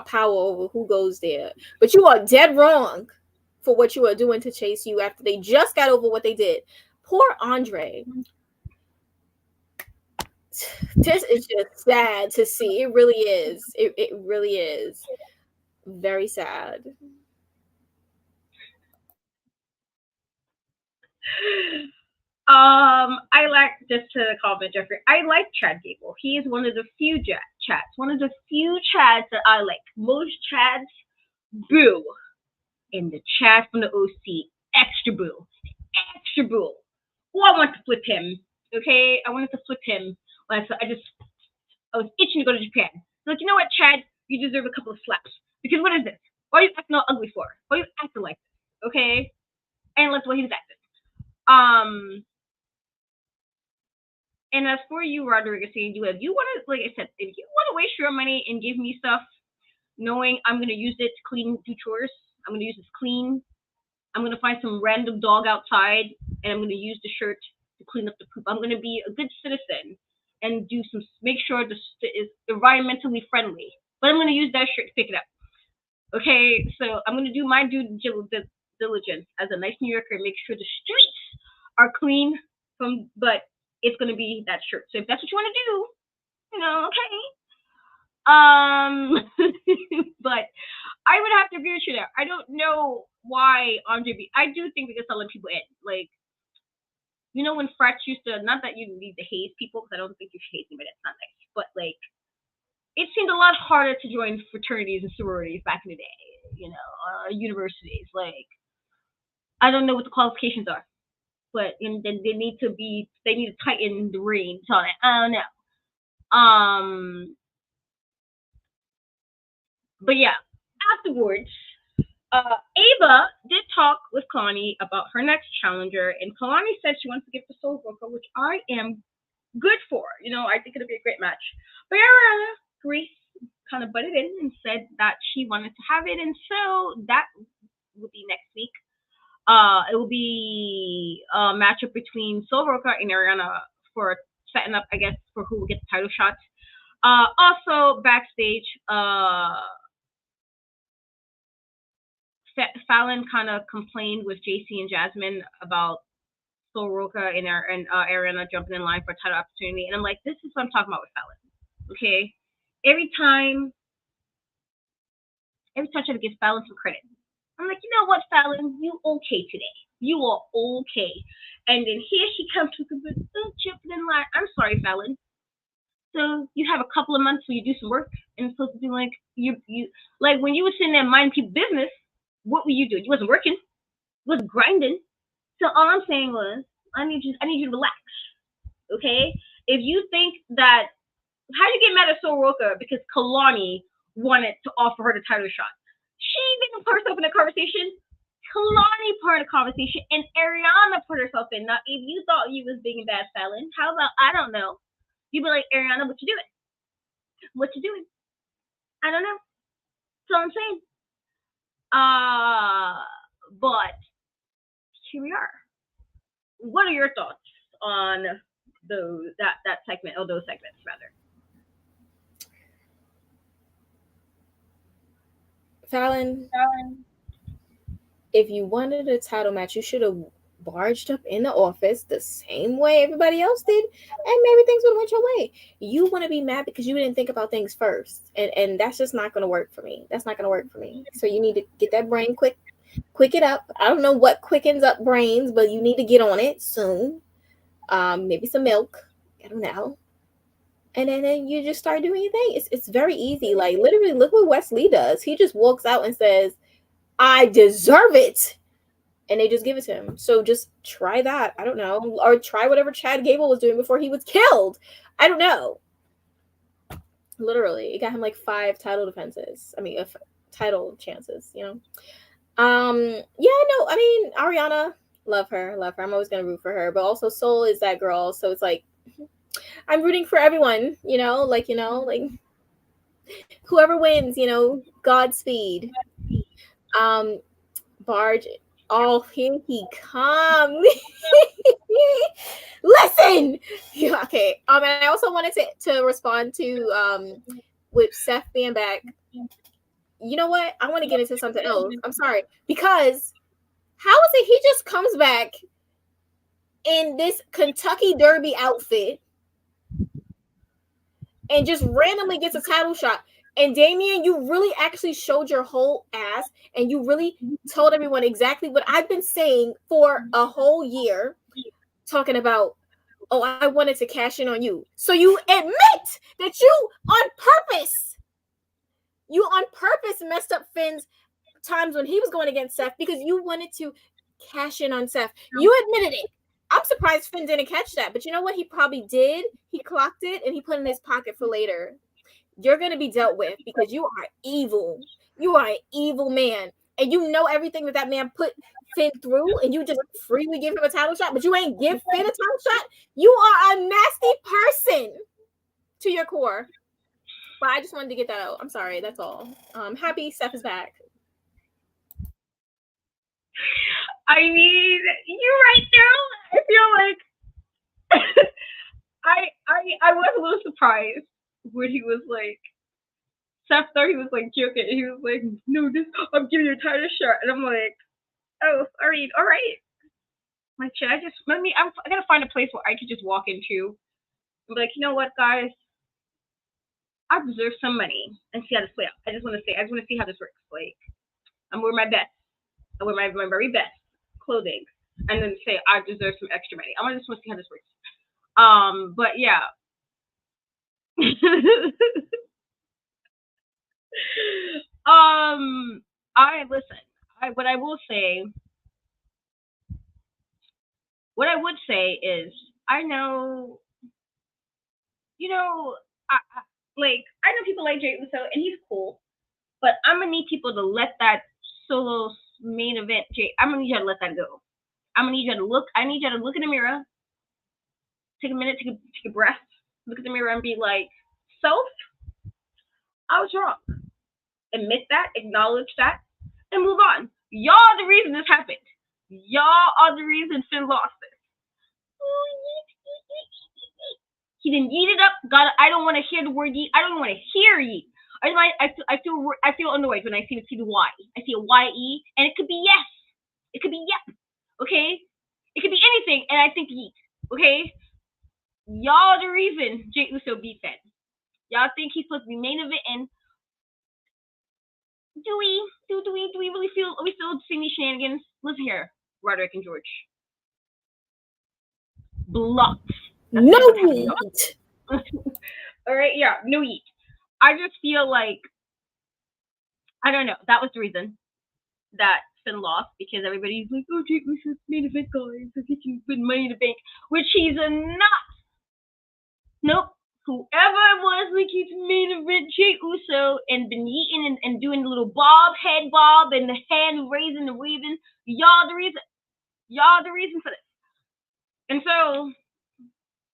power over who goes there. But you are dead wrong for what you are doing to Chase U after they just got over what they did. Poor Andre. This is just sad to see. It really is. It really is. Very sad. I like, just to comment, Jeffrey, I like Chad Gable. He is one of the few Chads that I like. Most Chads, boo. And the Chad from the OC, extra boo. Extra boo. Oh, I want to flip him. Okay? I wanted to flip him. I was itching to go to Japan. So, you know what, Chad? You deserve a couple of slaps. Because what is this? Why are you acting all ugly for? Why are you acting like this? Okay? And that's what he was acting. And as for you, Rodriguez, if you want to, like I said, if you want to waste your money and give me stuff, knowing I'm going to use it to do chores, I'm going to use this clean. I'm going to find some random dog outside, and I'm going to use the shirt to clean up the poop. I'm going to be a good citizen and make sure this is environmentally friendly. But I'm going to use that shirt to pick it up. Okay, so I'm going to do my due diligence as a nice New Yorker and make sure the streets are clean but it's going to be that shirt. So if that's what you want to do, okay. But I would have to agree with you there. I don't know why Andre I do think we can start letting people in. Like, when frats used to, not that you need to haze people, because I don't think you should haze anybody, that's not nice. But, like, it seemed a lot harder to join fraternities and sororities back in the day, universities. Like, I don't know what the qualifications are. But then they need to tighten the reins on it. I don't know. But yeah, afterwards, Ava did talk with Kalani about her next challenger, and Kalani said she wants to give the Soul Broker, which I am good for her. I think it'll be a great match. But Ariana Grace kind of butted in and said that she wanted to have it, and so that will be next week. It will be a matchup between Sol Roca and Ariana for setting up, I guess, for who will get the title shot. Also backstage, Fallon kind of complained with JC and Jasmine about Sol Roca and Ariana jumping in line for a title opportunity, and I'm like, this is what I'm talking about with Fallon. Okay, every time I try to give Fallon some credit. I'm like, you know what, Fallon, you okay today? You are okay. And then here she comes with jumping in line. I'm sorry, Fallon. So you have a couple of months where you do some work, and it's supposed to be like you like when you were sitting there minding people's business. What were you doing? You wasn't working. You wasn't grinding. So all I'm saying was, I need you to relax. Okay? If you think that, how do you get mad at Sol Roca because Kalani wanted to offer her the title shot? She didn't put herself in the conversation. Kalani put in the conversation, and Ariana put herself in. Now, if you thought you was big and bad, Fallon, how about, I don't know, you be like, Ariana, what you doing? What you doing? I don't know. That's all I'm saying. But here we are. What are your thoughts on that segment, or those segments rather? Fallon, if you wanted a title match, you should have barged up in the office the same way everybody else did, and maybe things would have went your way. You want to be mad because you didn't think about things first, and that's just not going to work for me. That's not going to work for me. So you need to get that brain quick it up. I don't know what quickens up brains, but you need to get on it soon. Maybe some milk. I don't know. And then you just start doing your thing. It's very easy. Like, literally, look what Wesley does. He just walks out and says, I deserve it. And they just give it to him. So just try that. I don't know. Or try whatever Chad Gable was doing before he was killed. I don't know. Literally, it got him like 5 title defenses. I mean, title chances, Yeah, no, I mean, Ariana, love her. I'm always going to root for her. But also Sol is that girl. So it's like, I'm rooting for everyone, like whoever wins, Godspeed. Barge. Oh, here he comes. Listen. Yeah, okay. And I also wanted to respond to with Seth being back. You know what? I want to get into something else. I'm sorry. Because how is it he just comes back in this Kentucky Derby outfit and just randomly gets a title shot? And Damian, you really actually showed your whole ass, and you really told everyone exactly what I've been saying for a whole year, talking about, oh, I wanted to cash in on you. So you admit that you on purpose messed up Finn's times when he was going against Seth because you wanted to cash in on Seth. You admitted it. I'm surprised Finn didn't catch that, but you know what he probably did? He clocked it and he put it in his pocket for later. You're going to be dealt with because you are evil. You are an evil man. And you know everything that man put Finn through, and you just freely give him a title shot, but you ain't give Finn a title shot? You are a nasty person to your core. But I just wanted to get that out. I'm sorry. That's all. Happy Seth is back. I mean, you're right, there. I feel like I was a little surprised when he was like, Seth thought he was like joking. He was like, no, I'm giving you a title shot. And I'm like, oh, all right. Like, should I gotta find a place where I could just walk into and be like, you know what, guys? I deserve some money and see how this plays out. I just want to see how this works. Like, I'm wearing my best. I wear my very best clothing, and then say I deserve some extra money. I just want to see how this works. But yeah. What I would say is, I know, I know people like Jey Uso, and he's cool, but I'm gonna need people to let that solo main event, I'm gonna need you to let that go. I need you to look in the mirror take a minute, take a breath, look at the mirror and be like, self, I was wrong. Admit that, acknowledge that, and move on. Y'all are the reason this happened. Y'all are the reason Finn lost this. He didn't yeet it up. God, I don't want to hear the word yeet. I don't want to hear yeet. I feel annoyed when I see the Y. I see a Y-E, and it could be yes. It could be yep. Okay? It could be anything, and I think yeet. Okay? Y'all the reason Jey Uso beat Finn. Y'all think he's supposed to be main eventing. Do we really feel, are we still seeing these shenanigans? Listen here, Roderick and George. Blocked. No yeet. All right, yeah, no yeet. I just feel like, I don't know, that was the reason that Finn lost, because everybody's like, oh, Jey Uso's main event guys, so he can win Money in the Bank, which he's not. Nope. Whoever it was like he's main event Jey Uso and been eating and doing the little head bob and the hand raising the waving, y'all the reason. Y'all the reason for this. And so,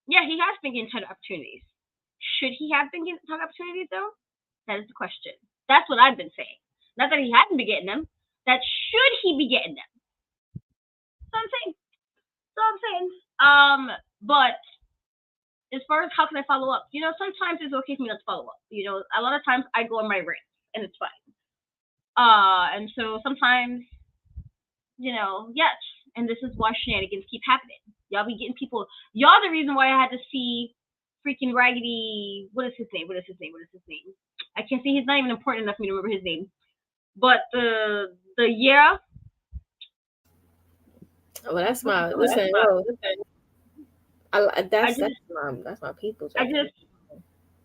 yeah, he has been getting ton of opportunities. Should he have been getting ton of opportunities though? That is the question. That's what I've been saying. Not that he hadn't been getting them. That should he be getting them? That's what I'm saying. But as far as how can I follow up, sometimes it's okay for me not to follow up. A lot of times I go on my rant and it's fine. And so sometimes, yes. And this is why shenanigans keep happening. Y'all be getting people. Y'all the reason why I had to see freaking Raggedy. What is his name? I can't see. He's not even important enough for me to remember his name. But the yeah. Well, that's my listen. That's my people.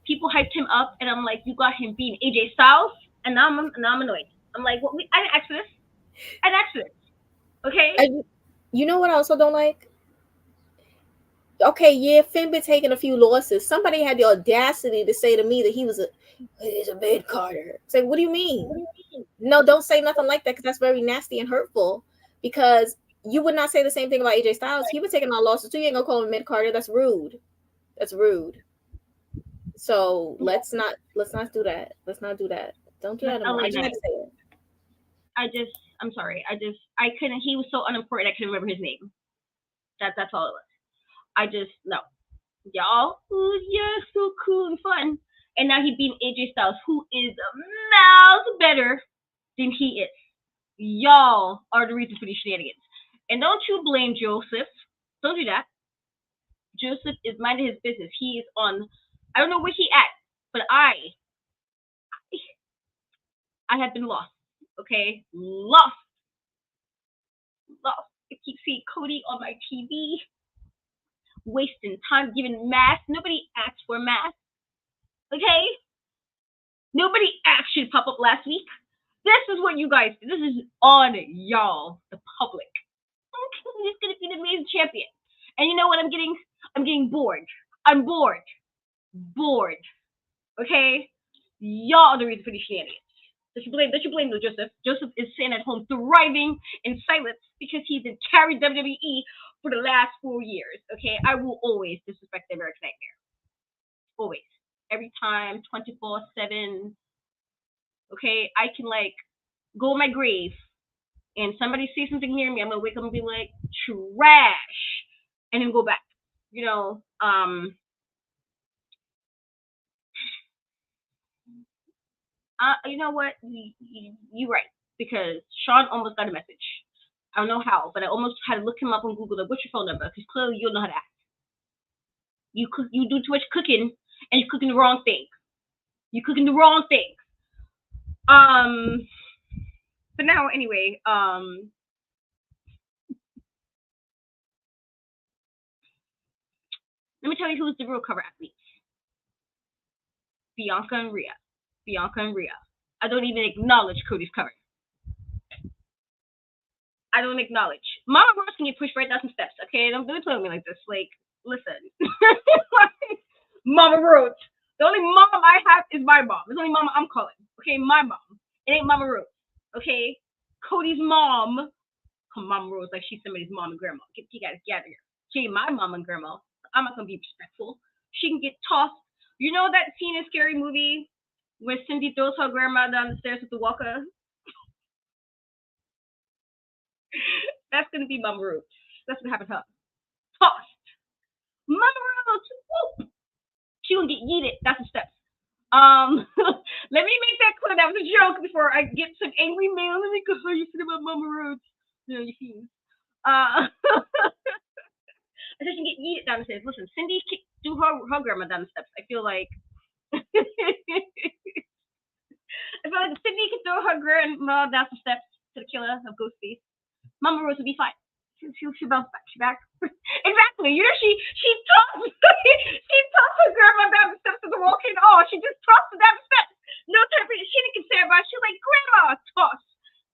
People hyped him up, and I'm like, you got him beating AJ Styles, and now I'm annoyed. I'm like, well, I didn't ask for this. Okay. You know what I also don't like? Okay, yeah, Finn been taking a few losses. Somebody had the audacity to say to me that he's a mid-carder. It's like, what do you mean? No, don't say nothing like that, because that's very nasty and hurtful. Because you would not say the same thing about AJ Styles. He was taking all losses too. You ain't gonna call him mid-carder. That's rude. So let's not do that. Let's not do that. Don't do that anymore. I just had to say it. I'm sorry. I couldn't. He was so unimportant. I couldn't remember his name. That's all it was. No. Y'all, yeah, so cool and fun. And now he beat AJ Styles, who is miles better than he is. Y'all are the reason for these shenanigans. And don't you blame Joseph. Don't do that. Joseph is minding his business. He is on, I don't know where he at, but I have been lost. Okay? Lost. I keep seeing Cody on my TV. Wasting time giving masks. Nobody asked for masks. Okay? Nobody asked you to pop up last week. This is what you guys do. This is on y'all, the public. He's gonna be the amazing champion. And you know what I'm getting? I'm getting bored. I'm bored. Okay? Y'all are the reason for these shenanigans. Don't you blame Joseph. Joseph is sitting at home thriving in silence because he's been carried WWE for the last 4 years. Okay? I will always disrespect the American Nightmare. Always. Every time, 24/7. Okay? I can go in my grave and somebody sees something near me, I'm gonna wake up and be like, trash, and then go back. You know what? You're right, because Sean almost got a message. I don't know how, but I almost had to look him up on Google. Like, what's your phone number? Because clearly you don't know how to act. You do too much cooking, and you're cooking the wrong thing. But now, anyway, let me tell you who's the real cover athletes. Bianca and Rhea. I don't even acknowledge Cody's cover. I don't acknowledge. Mama Rose can get pushed right down some steps, okay? Don't play with me like this. Like, listen. Mama Rose. The only mom I have is my mom. It's the only mama I'm calling. Okay, my mom. It ain't Mama Rose. Okay? Cody's mom. Mama Rose like she's somebody's mom and grandma. You gotta gather here. She ain't my mom and grandma. I'm not gonna be respectful. She can get tossed. You know that scene in Scary Movie where Cindy throws her grandma down the stairs with the walker? That's gonna be Mama Roots. That's what happened to her. Tossed. Mama Roots. Woo! She gonna get yeeted. That's the steps. Let me make that clear. That was a joke before I get some angry mail. Let me go. How you said about Mama Roots? You know, you see. I said she can get yeeted down the stairs. Listen, Cindy threw her grandma down the steps. I feel like Cindy could throw her grandma down the steps to the killer of Ghostface. Mama Rose would be fine. She bounced back. She back. Exactly. You know, she tossed she tossed her grandma down the steps of the walking. Oh, she just tossed her down the steps. No type of she didn't care about it. She was like, grandma toss.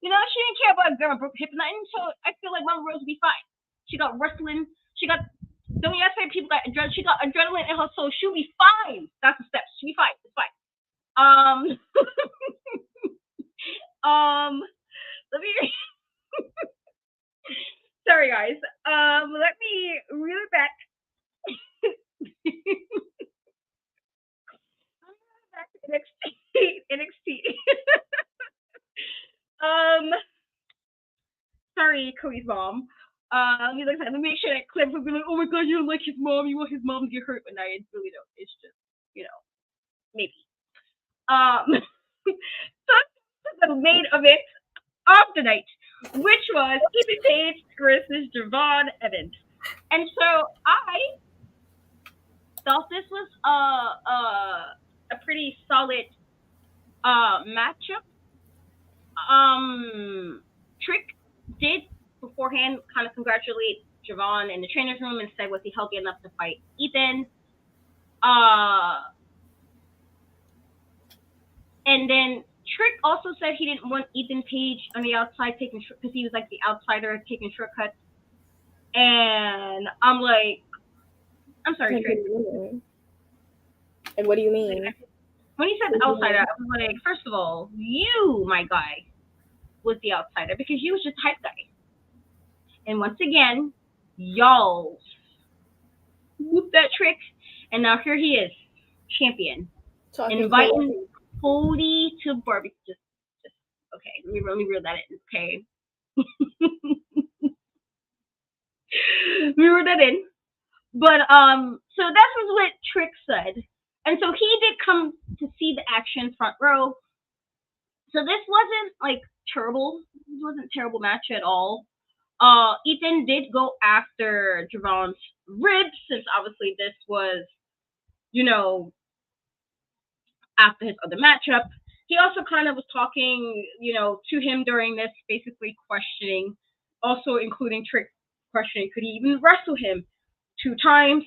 You know, she didn't care about a grandma broke hip and nothing. So I feel like Mama Rose would be fine. She got wrestling. She got don't you guys say people got adrenaline? She got adrenaline in her soul. She'll be fine. That's the steps. She'll be fine. It's fine. Let me sorry guys. Let me reel it back. Back to NXT. Sorry, Cody's mom. Let me make sure that Cliff would be like, oh my god, you don't like his mom, you want his mom to get hurt, but I really don't. It's just, you know, maybe. So the main event of the night, which was Ethan Page versus Javon Evans. And so I thought this was a pretty solid matchup. Trick did beforehand kind of congratulate Javon in the trainer's room and said was he healthy enough to fight Ethan. And then Trick also said he didn't want Ethan Page on the outside taking because he was like the outsider taking shortcuts. And I'm like, I'm sorry, Trick. And what do you mean? When he said the outsider, I was like, first of all, you, my guy, was the outsider because you was just hype guy. And once again, y'all whoop that Trick, and now here he is, champion, inviting Cody to barbecue. Just okay. Let me reel that in. Okay. We reel that in. But so that was what Trick said, and so he did come to see the action front row. So this wasn't like terrible. This wasn't a terrible match at all. Ethan did go after Javon's ribs since obviously this was, you know, after his other matchup. He also kind of was talking, you know, to him during this, basically questioning, also including Trick questioning, could he even wrestle him 2 times?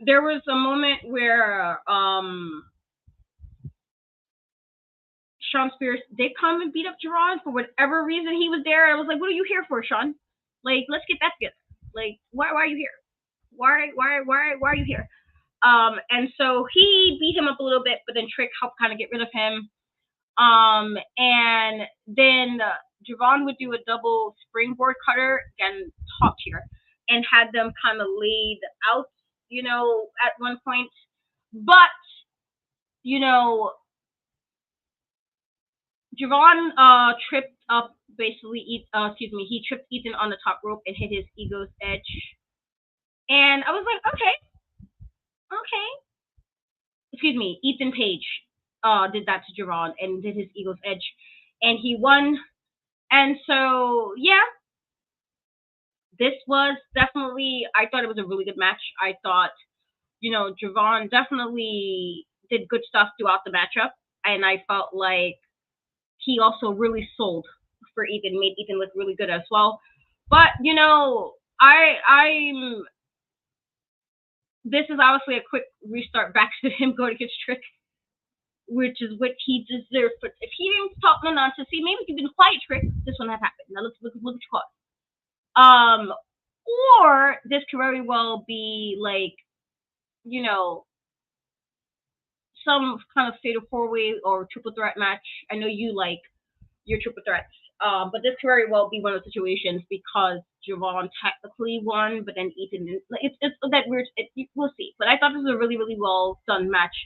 There was a moment where Sean Spears did come and beat up Javon for whatever reason he was there. I was like, what are you here for, Sean? Like, let's get that together. Like, why are you here? Why are you here? And so he beat him up a little bit, but then Trick helped kind of get rid of him. And then Javon would do a double springboard cutter, again, top tier, and had them kind of laid out, you know, at one point. But, you know, Javon tripped up, basically, he tripped Ethan on the top rope and hit his ego's edge. And I was like, okay. Ethan Page did that to Javon and did his ego's edge. And he won. And so, yeah. This was definitely, I thought it was a really good match. I thought, you know, Javon definitely did good stuff throughout the matchup. And I felt like he also really sold for Ethan, made Ethan look really good as well. But, you know, this is obviously a quick restart back to him going against Trick, which is what he deserved. But if he didn't talk no nonsense, see, maybe if you've been quiet, Trick, this wouldn't have happened. Now look what you caught. Or this could very well be like, you know, some kind of fatal 4-way or triple threat match. I know you like your triple threats. But this could very well be one of the situations because Javon technically won, but then Ethan didn't. Like, it's that weird. We'll see. But I thought this was a really really well done match.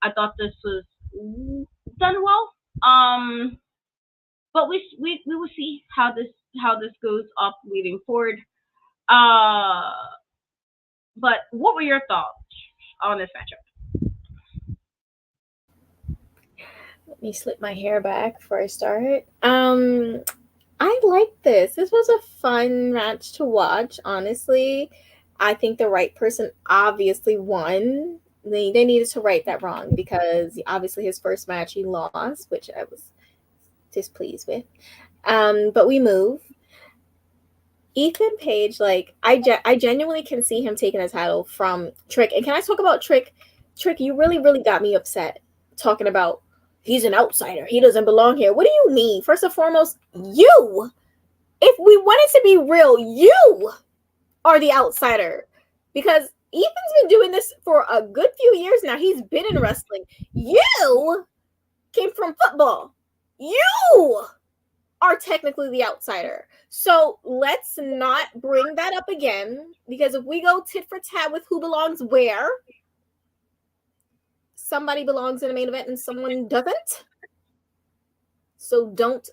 I thought this was done well. But we will see how this goes up moving forward. But what were your thoughts on this matchup? Let me slip my hair back before I start. I like this. This was a fun match to watch, honestly. I think the right person obviously won. They needed to right that wrong because obviously his first match he lost, which I was displeased with. But we move. Ethan Page, like I genuinely can see him taking a title from Trick. And can I talk about Trick? Trick, you really, really got me upset talking about he's an outsider. He doesn't belong here. What do you mean? First and foremost, you. If we wanted to be real, you are the outsider. Because Ethan's been doing this for a good few years now. He's been in wrestling. You came from football. You are technically the outsider. So let's not bring that up again, because if we go tit for tat with who belongs where, somebody belongs in the main event and someone doesn't. So don't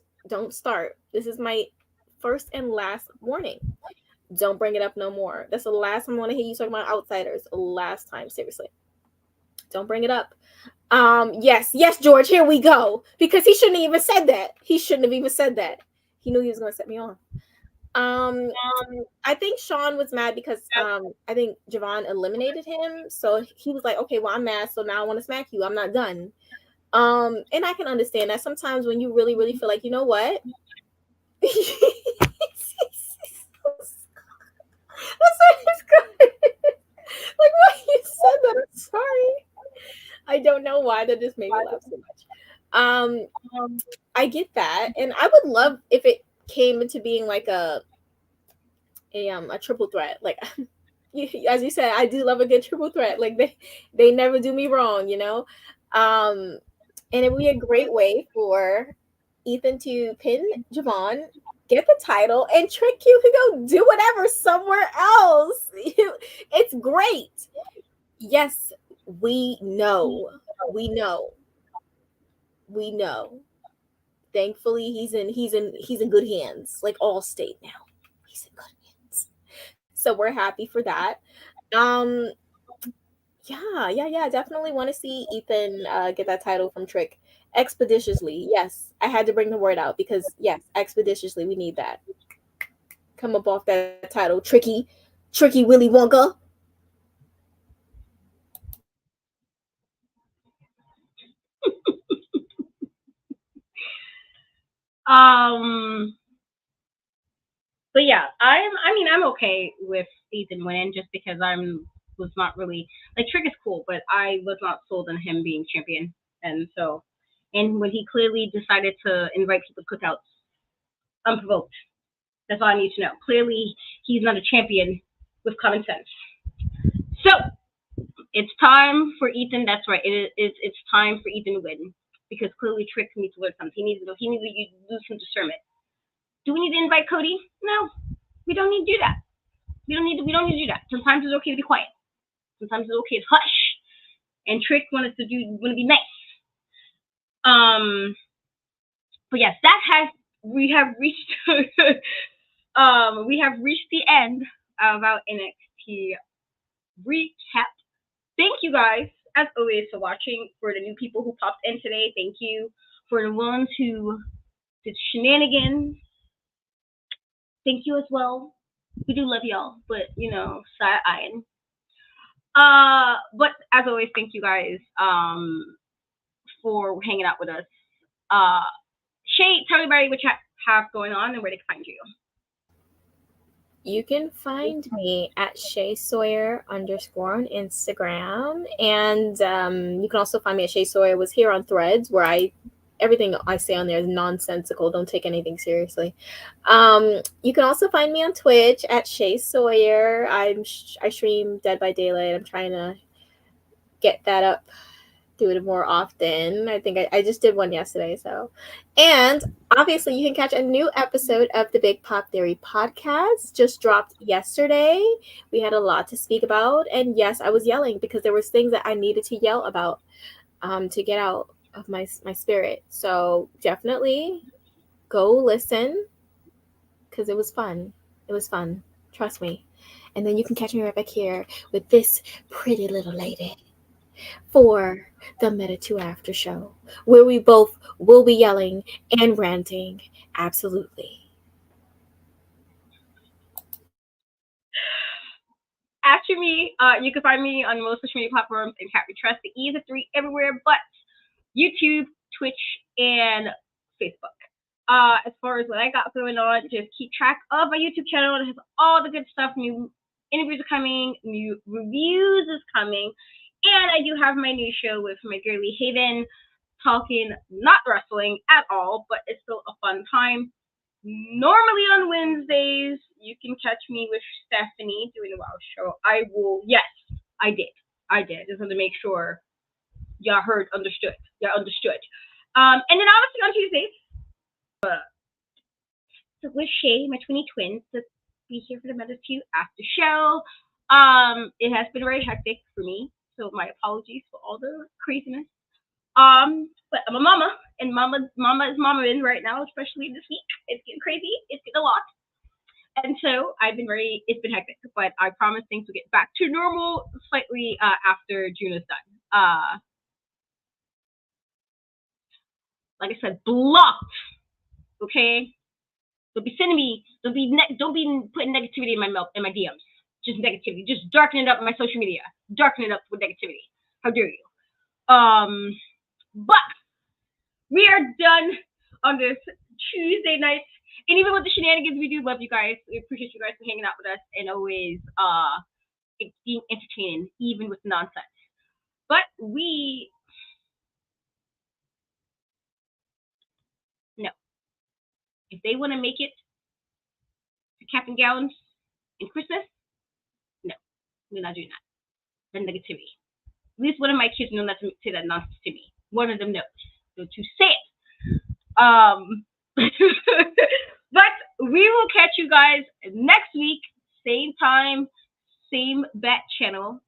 start. This is my first and last warning. Don't bring it up no more. That's the last time I want to hear you talking about outsiders. Last time, seriously. Don't bring it up. Yes, George, here we go. Because he shouldn't have even said that. He shouldn't have even said that. He knew he was going to set me off. I think Sean was mad because I think Javon eliminated him. So he was like, okay, well, I'm mad. So now I want to smack you. I'm not done. And I can understand that sometimes when you really, really feel like, you know what? Like, why you said that? I'm sorry. I don't know why that just made me laugh so much. I get that, and I would love if it came into being like a triple threat. Like, as you said, I do love a good triple threat. Like they never do me wrong, you know. And it would be a great way for Ethan to pin Javon, get the title, and Trick you could go do whatever somewhere else. It's great. Yes, we know. Thankfully, he's in good hands. Like Allstate now, he's in good hands. So we're happy for that. Yeah. Definitely want to see Ethan get that title from Trick expeditiously. Yes, I had to bring the word out because yes, expeditiously, we need that. Come up off that title, Tricky Willy Wonka. But yeah, I'm okay with Ethan winning just because was not really like Trick is cool, but I was not sold on him being champion, and when he clearly decided to invite people to cookouts unprovoked, that's all I need to know. Clearly, he's not a champion with common sense. So it's time for Ethan. That's right. It's time for Ethan to win because clearly Trick needs to learn something. He needs to lose some discernment. Do we need to invite Cody? No, we don't need to do that. We don't need to do that. Sometimes it's okay to be quiet. Sometimes it's okay to hush. And Trick wanted to be nice. But yes, we have reached the end of our NXT recap. Thank you guys, as always, for watching. For the new people who popped in today, thank you. For the ones who did shenanigans, thank you as well. We do love y'all, but side-eyeing. But as always, thank you guys for hanging out with us. Shay, tell everybody what you have going on and where they can find you. You can find me at Shay Sawyer _ on Instagram. And you can also find me at Shay Sawyer was here on Threads, where everything I say on there is nonsensical. Don't take anything seriously. You can also find me on Twitch at Shay Sawyer. I stream Dead by Daylight. I'm trying to get that up do it more often. I think I just did one yesterday. So, and obviously, you can catch a new episode of the Big Pop Theory podcast. Just dropped yesterday. We had a lot to speak about, and yes, I was yelling because there was things that I needed to yell about to get out of my spirit. So definitely go listen because it was fun. It was fun. Trust me. And then you can catch me right back here with this pretty little lady for the Meta-Two AfterShow, where we both will be yelling and ranting. Absolutely. After me, you can find me on most social media platforms and Cat We Trust. The E is a 3 everywhere but YouTube, Twitch, and Facebook. As far as what I got going on, just keep track of my YouTube channel. It has all the good stuff. New interviews are coming, new reviews is coming, and I do have my new show with my girly Haven, talking not wrestling at all, but it's still a fun time. Normally on Wednesdays, you can catch me with Stephanie doing a WoW show. Yes, I did. Just wanted to make sure y'all understood. And then obviously on Tuesdays, with Shay, my twinny twins, to be here for the Meta-Two AfterShow. It has been very hectic for me, so my apologies for all the craziness. But I'm a mama, and mama is mama-in right now, especially this week. It's getting crazy. It's getting a lot. And so it's been hectic, but I promise things will get back to normal slightly after June is done. Like I said, blocked. Okay? Don't be putting negativity in my DMs. Just negativity. Just darken it up in my social media. Darken it up with negativity. How dare you? But we are done on this Tuesday night. And even with the shenanigans, we do love you guys. We appreciate you guys for hanging out with us and always being entertaining, even with nonsense. But no. If they want to make it to cap and gowns in Christmas, no, we're not doing that. That's negativity. At least one of my kids know not to say that nonsense to me. One of them knows. So to say it. But we will catch you guys next week, same time, same bat channel.